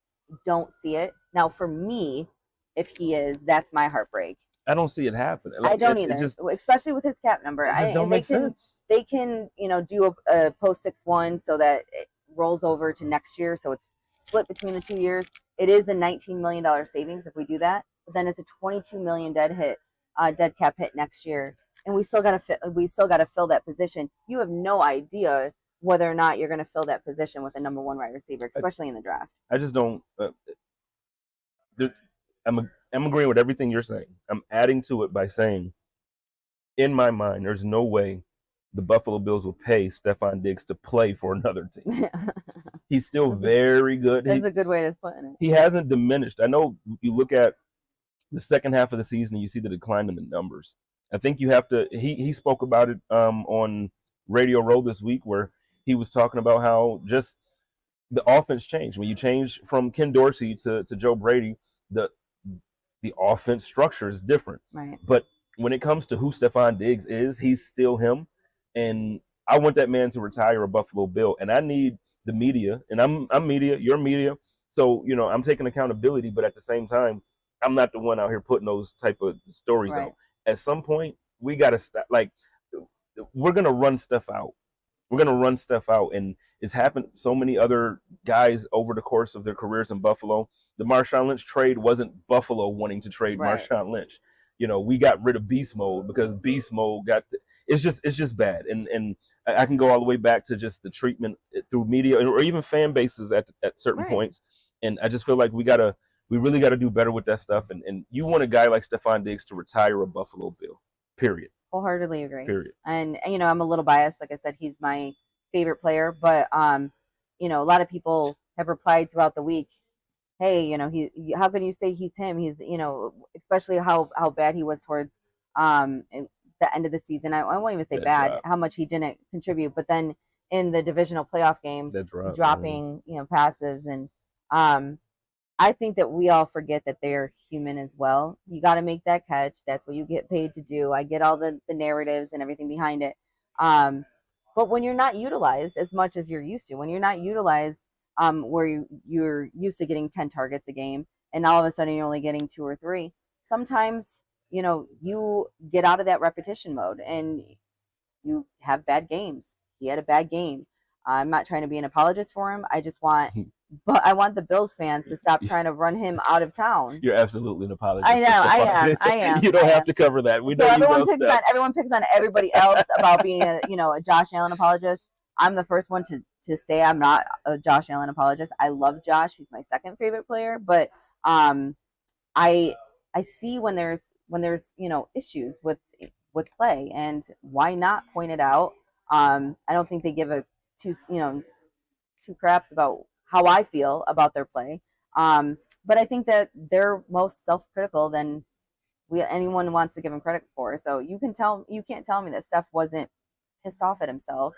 Don't see it. Now, for me, if he is, that's my heartbreak. I don't see it happen. I don't either, especially with his cap number. It don't make sense. They can, do a post 6-1 so that it rolls over to next year, so it's split between the 2 years. It is the $19 million savings if we do that, but then it's a $22 million dead cap hit next year. And we still got to fill that position. You have no idea whether or not you're going to fill that position with a number one wide receiver, especially in the draft. I just don't. I'm agreeing with everything you're saying. I'm adding to it by saying, in my mind, there's no way the Buffalo Bills will pay Stephon Diggs to play for another team. He's still very good. That's a good way of putting it. He hasn't diminished. I know you look at the second half of the season and you see the decline in the numbers. I think you have to. He spoke about it on Radio Row this week, where he was talking about how just the offense changed when you change from Ken Dorsey to Joe Brady. The offense structure is different. Right. But when it comes to who Stephon Diggs is, he's still him. And I want that man to retire a Buffalo Bill. And I need the media, and I'm media, you're media. So I'm taking accountability, but at the same time, I'm not the one out here putting those type of stories out. At some point, we got to stop. Like, we're going to run stuff out. And it's happened so many other guys over the course of their careers in Buffalo. The Marshawn Lynch trade wasn't Buffalo wanting to trade Marshawn Lynch. We got rid of Beast Mode because Beast Mode it's just bad. And I can go all the way back to just the treatment through media or even fan bases at certain points. And I just feel like we really got to do better with that stuff. And you want a guy like Stephon Diggs to retire a Buffalo Bill, period. Wholeheartedly agree. Period. And, I'm a little biased. Like I said, he's my favorite player. But, a lot of people have replied throughout the week, hey, how can you say he's him? He's, especially how bad he was towards the the end of the seain, I won't even say That bad, drop. how much he didn't contribute. But then in the divisional playoff game, That drop, dropping, passes. And I think that we all forget that they're human as well. You got to make that catch. That's what you get paid to do. I get all the narratives and everything behind it. But when you're not utilized as much as you're used to, when you're not utilized where you're used to getting 10 targets a game, and all of a sudden you're only getting 2 or 3, sometimes, you get out of that repetition mode and you have bad games. He had a bad game. I'm not trying to be an apologist for him. I just want, but I want the Bills fans to stop trying to run him out of town. You're absolutely an apologist. I know, I am. You don't have to cover that. We so know everyone picks on everybody else about being a Josh Allen apologist. I'm the first one to say I'm not a Josh Allen apologist. I love Josh. He's my second favorite player, but I see when there's issues with play, and why not point it out? I don't think they give two craps about how I feel about their play. But I think that they're most self-critical than anyone wants to give him credit for. So you can't tell me that Steph wasn't pissed off at himself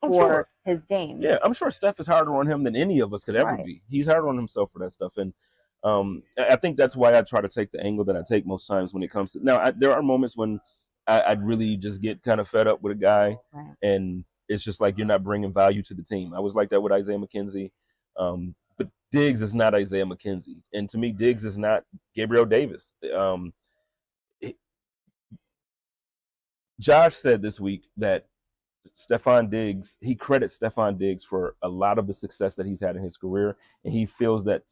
for his game. Yeah, I'm sure Steph is harder on him than any of us could ever be. He's harder on himself for that stuff. And I think that's why I try to take the angle that I take most times when it comes to. Now, there are moments when I'd really just get kind of fed up with a guy, and it's just like you're not bringing value to the team. I was like that with Isaiah McKenzie. But Diggs is not Isaiah McKenzie. And to me, Diggs is not Gabriel Davis. Josh said this week that he credits Stephon Diggs for a lot of the success that he's had in his career, and he feels that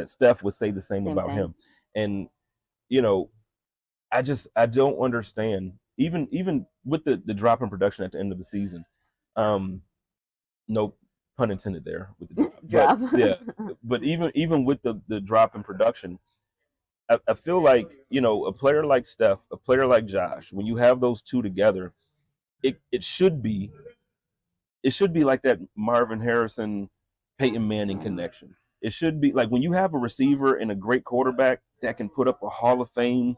Steph would say the same about him. And I don't understand, even with the drop in production at the end of the season. No pun intended there with the drop. But even with the drop in production, I feel like a player like Steph, a player like Josh, when you have those two together, it should be like that Marvin Harrison, Peyton Manning connection. It should be like when you have a receiver and a great quarterback that can put up a Hall of Fame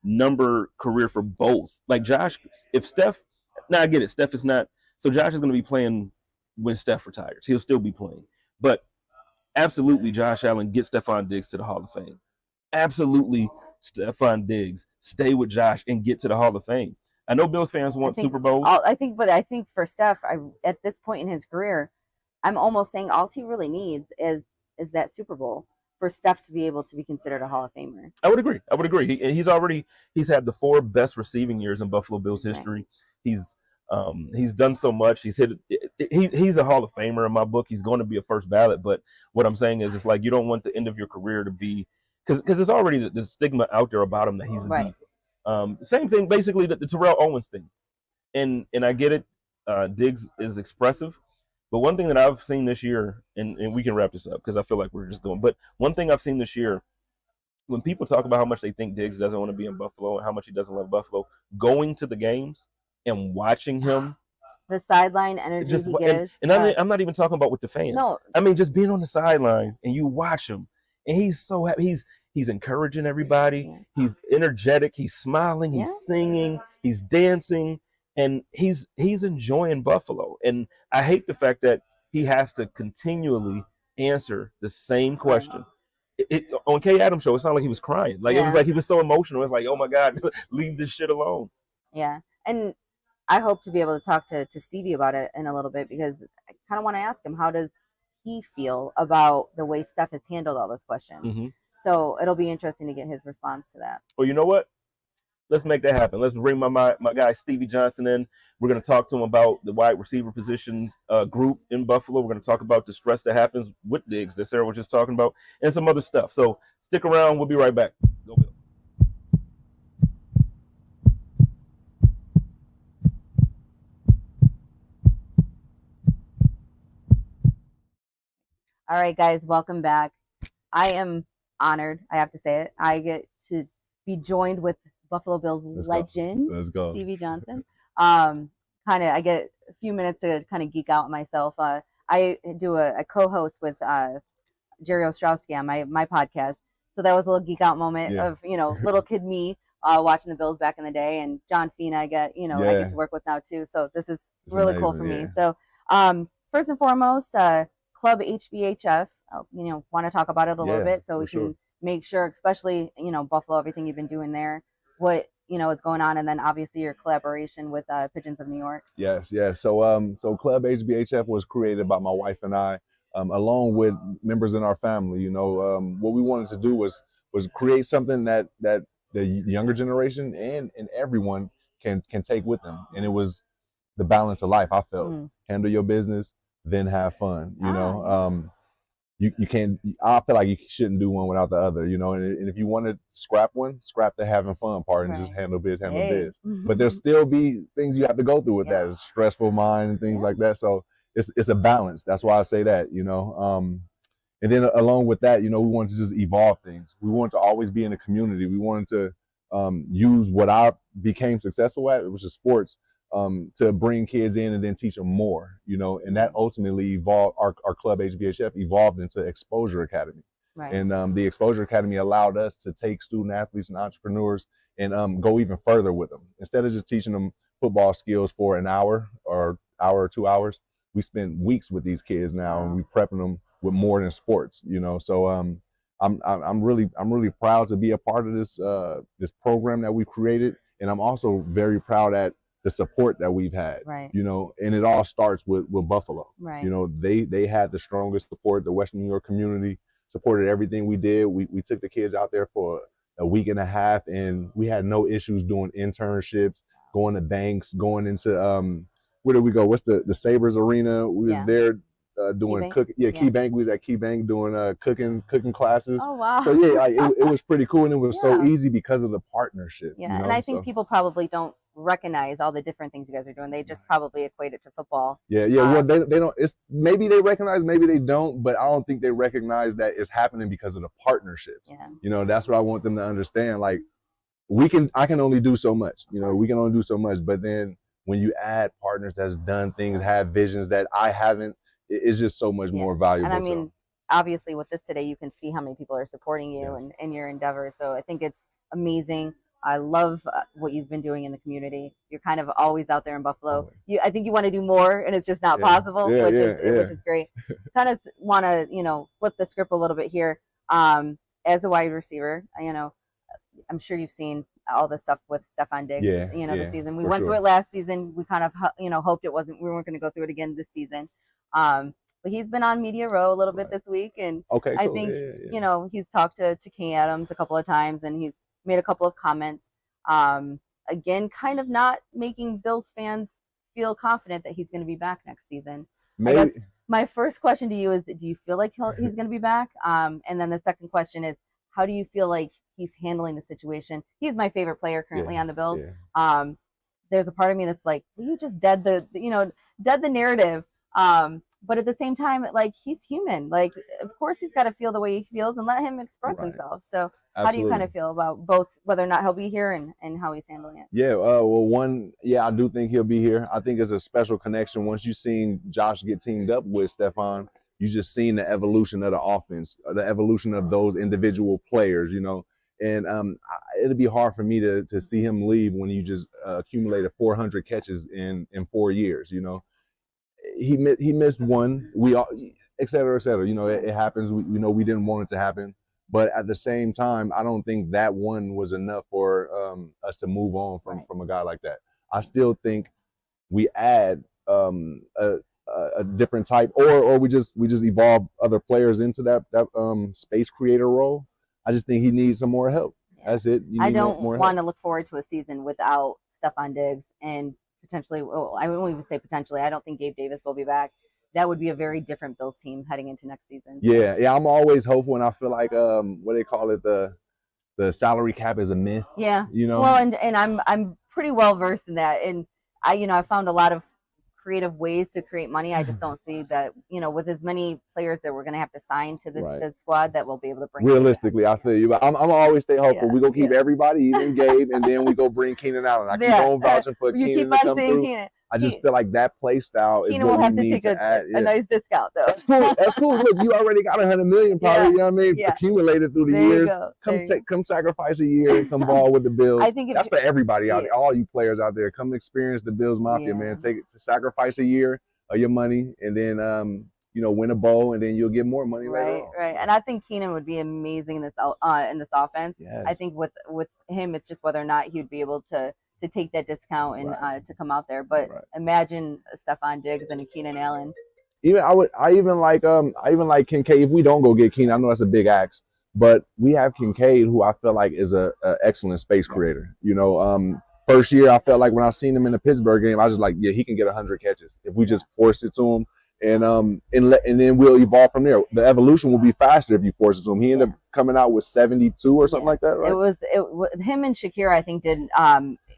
number career for both. Like Josh, if Steph, now I get it, Steph is not, so Josh is going to be playing when Steph retires. He'll still be playing. But absolutely, Josh Allen, get Stephon Diggs to the Hall of Fame. Absolutely, Stephon Diggs, stay with Josh and get to the Hall of Fame. I know Bills fans want Super Bowls. I think for Steph, at this point in his career, I'm almost saying all he really needs is that Super Bowl for Steph to be able to be considered a Hall of Famer. I would agree. He's had the 4 best receiving years in Buffalo Bills history. He's done so much. He's a Hall of Famer in my book. He's going to be a first ballot. But what I'm saying is, it's like you don't want the end of your career to be, because there's already the stigma out there about him that he's a diva. Same thing, basically, the Terrell Owens thing. And I get it. Diggs is expressive. But one thing that I've seen this year, and we can wrap this up because I feel like we're just going. But one thing I've seen this year, when people talk about how much they think Diggs doesn't want to be in Buffalo and how much he doesn't love Buffalo, going to the games and watching him, the sideline energy he gives. And I'm not even talking about with the fans. No. I mean, just being on the sideline and you watch him, and he's so happy. He's encouraging everybody. Yeah. He's energetic. He's smiling. He's singing. He's dancing. And he's enjoying Buffalo. And I hate the fact that he has to continually answer the same question. On Kay Adams' show, it sounded like he was crying. Like it was like he was so emotional. It was like, oh my God, leave this shit alone. Yeah. And I hope to be able to talk to Stevie about it in a little bit, because I kind of want to ask him, how does he feel about the way Steph has handled all those questions? Mm-hmm. So it'll be interesting to get his response to that. Well, you know what? Let's make that happen. Let's bring my guy Stevie Johnson in. We're going to talk to him about the wide receiver positions group in Buffalo. We're going to talk about the stress that happens with Diggs that Sarah was just talking about, and some other stuff. So stick around. We'll be right back. Go Bills. All right, guys, welcome back. I am honored, I have to say it. I get to be joined with Buffalo Bills legend, Stevie Johnson. I get a few minutes to kind of geek out myself. I do a co-host with Jerry Ostrowski on my podcast. So that was a little geek out moment of, little kid me watching the Bills back in the day, and John Fina I get to work with now too. So this is really cool for me. So first and foremost, Club HBHF, want to talk about it a little bit so we can make sure, especially, Buffalo, everything you've been doing there, what, is going on. And then obviously your collaboration with Pigeons of New York. Yes. So Club HBHF was created by my wife and I, along with members in our family. What we wanted to do was create something that the younger generation and everyone can take with them. And it was the balance of life. I felt handle your business, then have fun. You can't. I feel like you shouldn't do one without the other. And if you want to scrap the having fun part and just handle biz. But there'll still be things you have to go through with that. It's stressful mind and things like that. So it's a balance. That's why I say that. And then along with that, we wanted to just evolve things. We wanted to always be in the community. We wanted to use what I became successful at, which is sports, to bring kids in and then teach them more, and that ultimately evolved. Our Club HBHF evolved into Exposure Academy. Right. And the Exposure Academy allowed us to take student athletes and entrepreneurs and go even further with them. Instead of just teaching them football skills for an hour or 2 hours, we spend weeks with these kids now, and we prepping them with more than sports, So I'm really proud to be a part of this program that we created, and I'm also very proud at the support that we've had, right. And it all starts with Buffalo, right. They had the strongest support. The Western New York community supported everything we did. We took the kids out there for a week and a half, and we had no issues doing internships, going to banks, going into where did we go? What's the Sabres Arena? We was there doing cooking. Key Bank. We was at Key Bank doing cooking classes. Oh wow! So it was pretty cool, and it was so easy because of the partnership. Yeah, and I think people probably don't recognize all the different things you guys are doing. They just probably equate it to football. Well, they don't. It's maybe they recognize, maybe they don't, but I don't think they recognize that it's happening because of the partnerships. That's what I want them to understand. Like I can only do so much. We can only do so much, but then when you add partners that's done things, have visions that I haven't, it's just so much more valuable. And I mean, obviously with this today, you can see how many people are supporting you and your endeavors. So I think it's amazing. I love what you've been doing in the community. You're kind of always out there in Buffalo. I think you want to do more, and it's just not possible, which is great. Kind of want to, flip the script a little bit here. As a wide receiver, I'm sure you've seen all the stuff with Stefon Diggs, this season. We went through it last season. We kind of, hoped we weren't going to go through it again this season. But he's been on Media Row a little bit this week, and I think, he's talked to King Adams a couple of times, and he's made a couple of comments. Again, kind of not making Bills fans feel confident that he's going to be back next season. Maybe. My first question to you is, do you feel like he's going to be back? And then the second question is, how do you feel like he's handling the situation? He's my favorite player currently on the Bills. There's a part of me that's like, well, you just dead the narrative. But at the same time, like, he's human. Like, of course he's got to feel the way he feels and let him express himself. So how do you kind of feel about both, whether or not he'll be here and how he's handling it? I do think he'll be here. I think it's a special connection. Once you've seen Josh get teamed up with Stefon, you just seen the evolution of the offense, the evolution of those individual players, and it'll be hard for me to see him leave when you just accumulated 400 catches in 4 years. He missed one. We all, et cetera, et cetera. It happens. We know we didn't want it to happen, but at the same time, I don't think that one was enough for us to move on from a guy like that. I still think we add a different type, or we just evolve other players into that space creator role. I just think he needs some more help. That's it. I don't want to look forward to a season without Stefon Diggs and potentially, I won't even say potentially, I don't think Gabe Davis will be back. That would be a very different Bills team heading into next season. Yeah, I'm always hopeful, and I feel like what they call it, the salary cap is a myth. Yeah, Well, and I'm pretty well versed in that, and I found a lot of creative ways to create money. I just don't see that, with as many players that we're going to have to sign to the squad, that we'll be able to bring. Realistically, I feel you, but I'm always stay hopeful. We go keep everybody, even Gabe, and then we go bring Keenan Allen. I keep on vouching for Keenan to come through. I just feel like that play style is Keenan what will have we to need take to add. a nice discount though. That's cool. That's cool. Look, you already got $100 million, probably. You know what I mean? Yeah. Accumulated through the There you years. go. Come sacrifice a year and come ball with the Bills. I think that's for everybody out there, all you players out there. Come experience the Bills Mafia, man. Sacrifice a year of your money, and then win a bowl, and then you'll get more money later on. Right. And I think Keenan would be amazing in this offense. Yes. I think with him, it's just whether or not he'd be able to take that discount and to come out there. But imagine Stephon Diggs and a Keenan Allen. I even like Kincaid. If we don't go get Keenan, I know that's a big ask, but we have Kincaid, who I feel like is a excellent space creator. First year, I felt like when I seen him in the Pittsburgh game, I was just like, yeah, he can get 100 catches if we just force it to him. And then we'll evolve from there. The evolution will be faster if you force it to him. He ended up coming out with 72 or something like that, right? It was him and Shakir, I think, did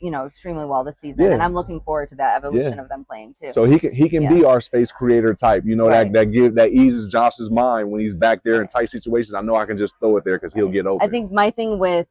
extremely well this season, and I'm looking forward to that evolution of them playing too. So he can be our space creator type, that eases Josh's mind when he's back there in tight situations. I know I can just throw it there because he'll get open. I think my thing with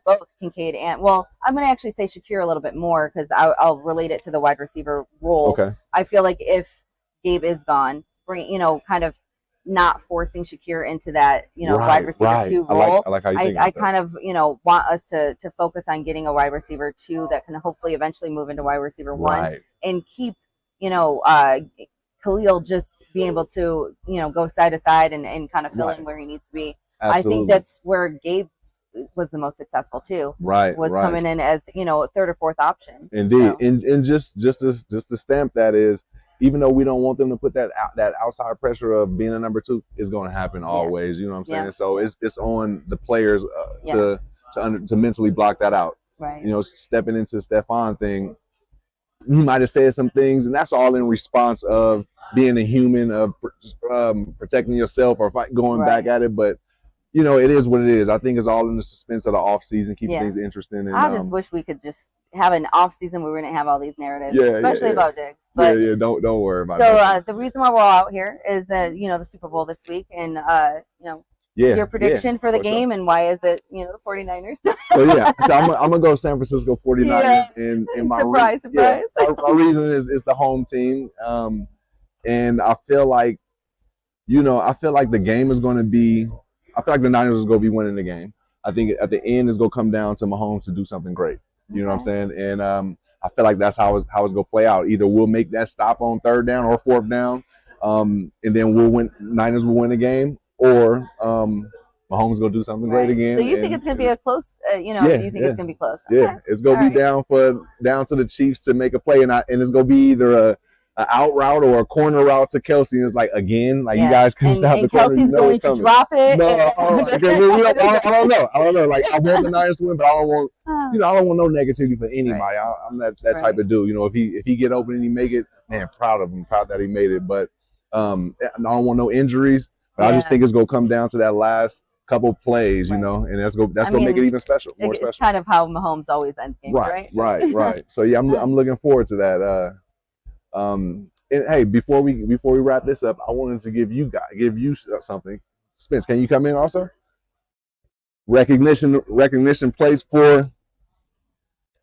both Kincaid and I'm going to actually say Shakir a little bit more because I'll relate it to the wide receiver role. Okay. I feel like if Gabe is gone, kind of not forcing Shakir into that, wide receiver 2 role. I like how you think I kind of, want us to focus on getting a wide receiver 2 that can hopefully eventually move into wide receiver 1 and keep, Khalil just being able to, go side to side and kind of fill in where he needs to be. Absolutely. I think that's where Gabe was the most successful too. Coming in as, a third or fourth option. Indeed. So. And just to stamp that is, even though we don't want them to put that outside pressure of being a number 2, is going to happen always. You know what I'm saying? So it's on the players to mentally block that out. Right. Stepping into Stephon thing, he might have said some things, and that's all in response of being a human, of protecting yourself or going back at it. But it is what it is. I think it's all in the suspense of the off season, keeping things interesting. And I just wish we could just have an off season where we didn't have all these narratives, especially about Diggs. But don't worry about it. So the reason why we're all out here is that the Super Bowl this week, and your prediction for the game, and why is it the 49ers? So I'm gonna go San Francisco 49ers, and my surprise. My reason is the home team, and I feel like the game is going to be. I feel like the Niners is going to be winning the game. I think at the end it's going to come down to Mahomes to do something great. You know what I'm saying? And I feel like that's how it's going to play out. Either we'll make that stop on 3rd down or 4th down, and then we'll win. Niners will win the game, or Mahomes going to do something great again. So you think it's going to be a close? You think it's going to be close? Okay. Yeah, it's going to be down to the Chiefs to make a play, and it's going to be either an out route or a corner route to Kelsey. And it's like, again, you guys couldn't stop the corner. Kelsey's going to drop it. No, I don't know. Like, I want the Niners to win, but I don't want, I don't want no negativity for anybody. I'm that type of dude. If he get open and he make it, man, proud of him, proud that he made it. But I don't want no injuries. But I just think it's gonna come down to that last couple plays, and that's gonna make it even special. It's kind of how Mahomes always ends games, right? Right. So I'm looking forward to that. And hey, before we wrap this up, I wanted to give you something. Spence, can you come in also? Recognition plates for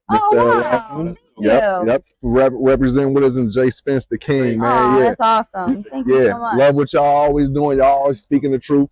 Mr. Yep. Representing with us in JSpenceTheKing, man. That's awesome. Thank you so much. Love what y'all always doing. Y'all always speaking the truth.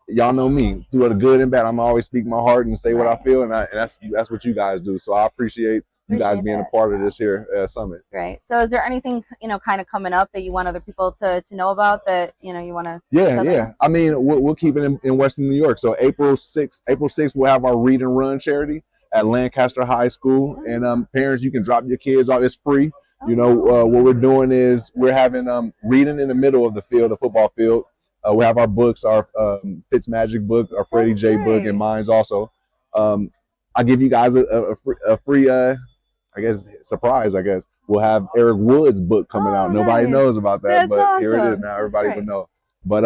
Y'all know me, through the good and bad. I'm always speaking my heart and say what I feel, and that's what you guys do. So I appreciate you guys being a part of this here summit. Great. So is there anything, kind of coming up that you want other people to know about that, you want to? Yeah. I mean, we'll keep it in Western New York. So April 6th, we'll have our Read and Run charity at Lancaster High School. And parents, you can drop your kids off. It's free. What we're doing is we're having reading in the middle of the field, the football field. We have our books, our Fitzmagic book, our Freddie J book, and mine's also. I'll give you guys a free surprise, I guess. We'll have Eric Wood's book coming out. Nobody knows about that, but awesome. Here it is now. Everybody will know. But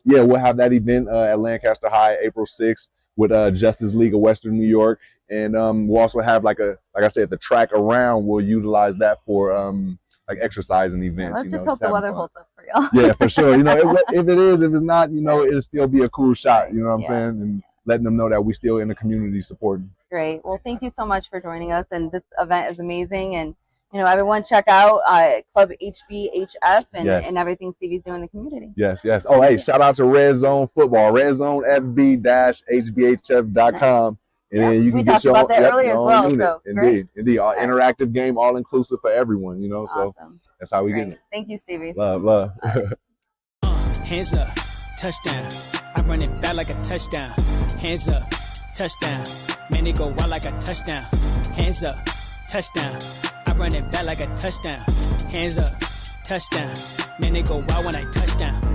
we'll have that event at Lancaster High, April 6th, with Justice League of Western New York. And we'll also have like I said, the track around, we'll utilize that for exercising events. Let's just hope the weather holds up for y'all. Yeah, for sure. If it's not, it'll still be a cool shot. You know what I'm saying? And letting them know that we still in the community supporting. Great. Well, thank you so much for joining us. And this event is amazing. And everyone check out Club HBHF and, Yes. and everything Stevie's doing in the community. Yes. Oh, hey, shout out to Red Zone Football, redzonefb-hbhf.com. And then you We can get talked your about own, that earlier your as own well, unit. so great. Indeed. Interactive game, all inclusive for everyone, So Awesome. that's how we get Great. it. Thank you, Stevie. Love. Hands up, touchdown. I run it back like a touchdown. Hands up, touchdown. Man, it go wild like a touchdown. Hands up, touchdown. I run it back like a touchdown. Hands up, touchdown. Man, it go wild when I touchdown.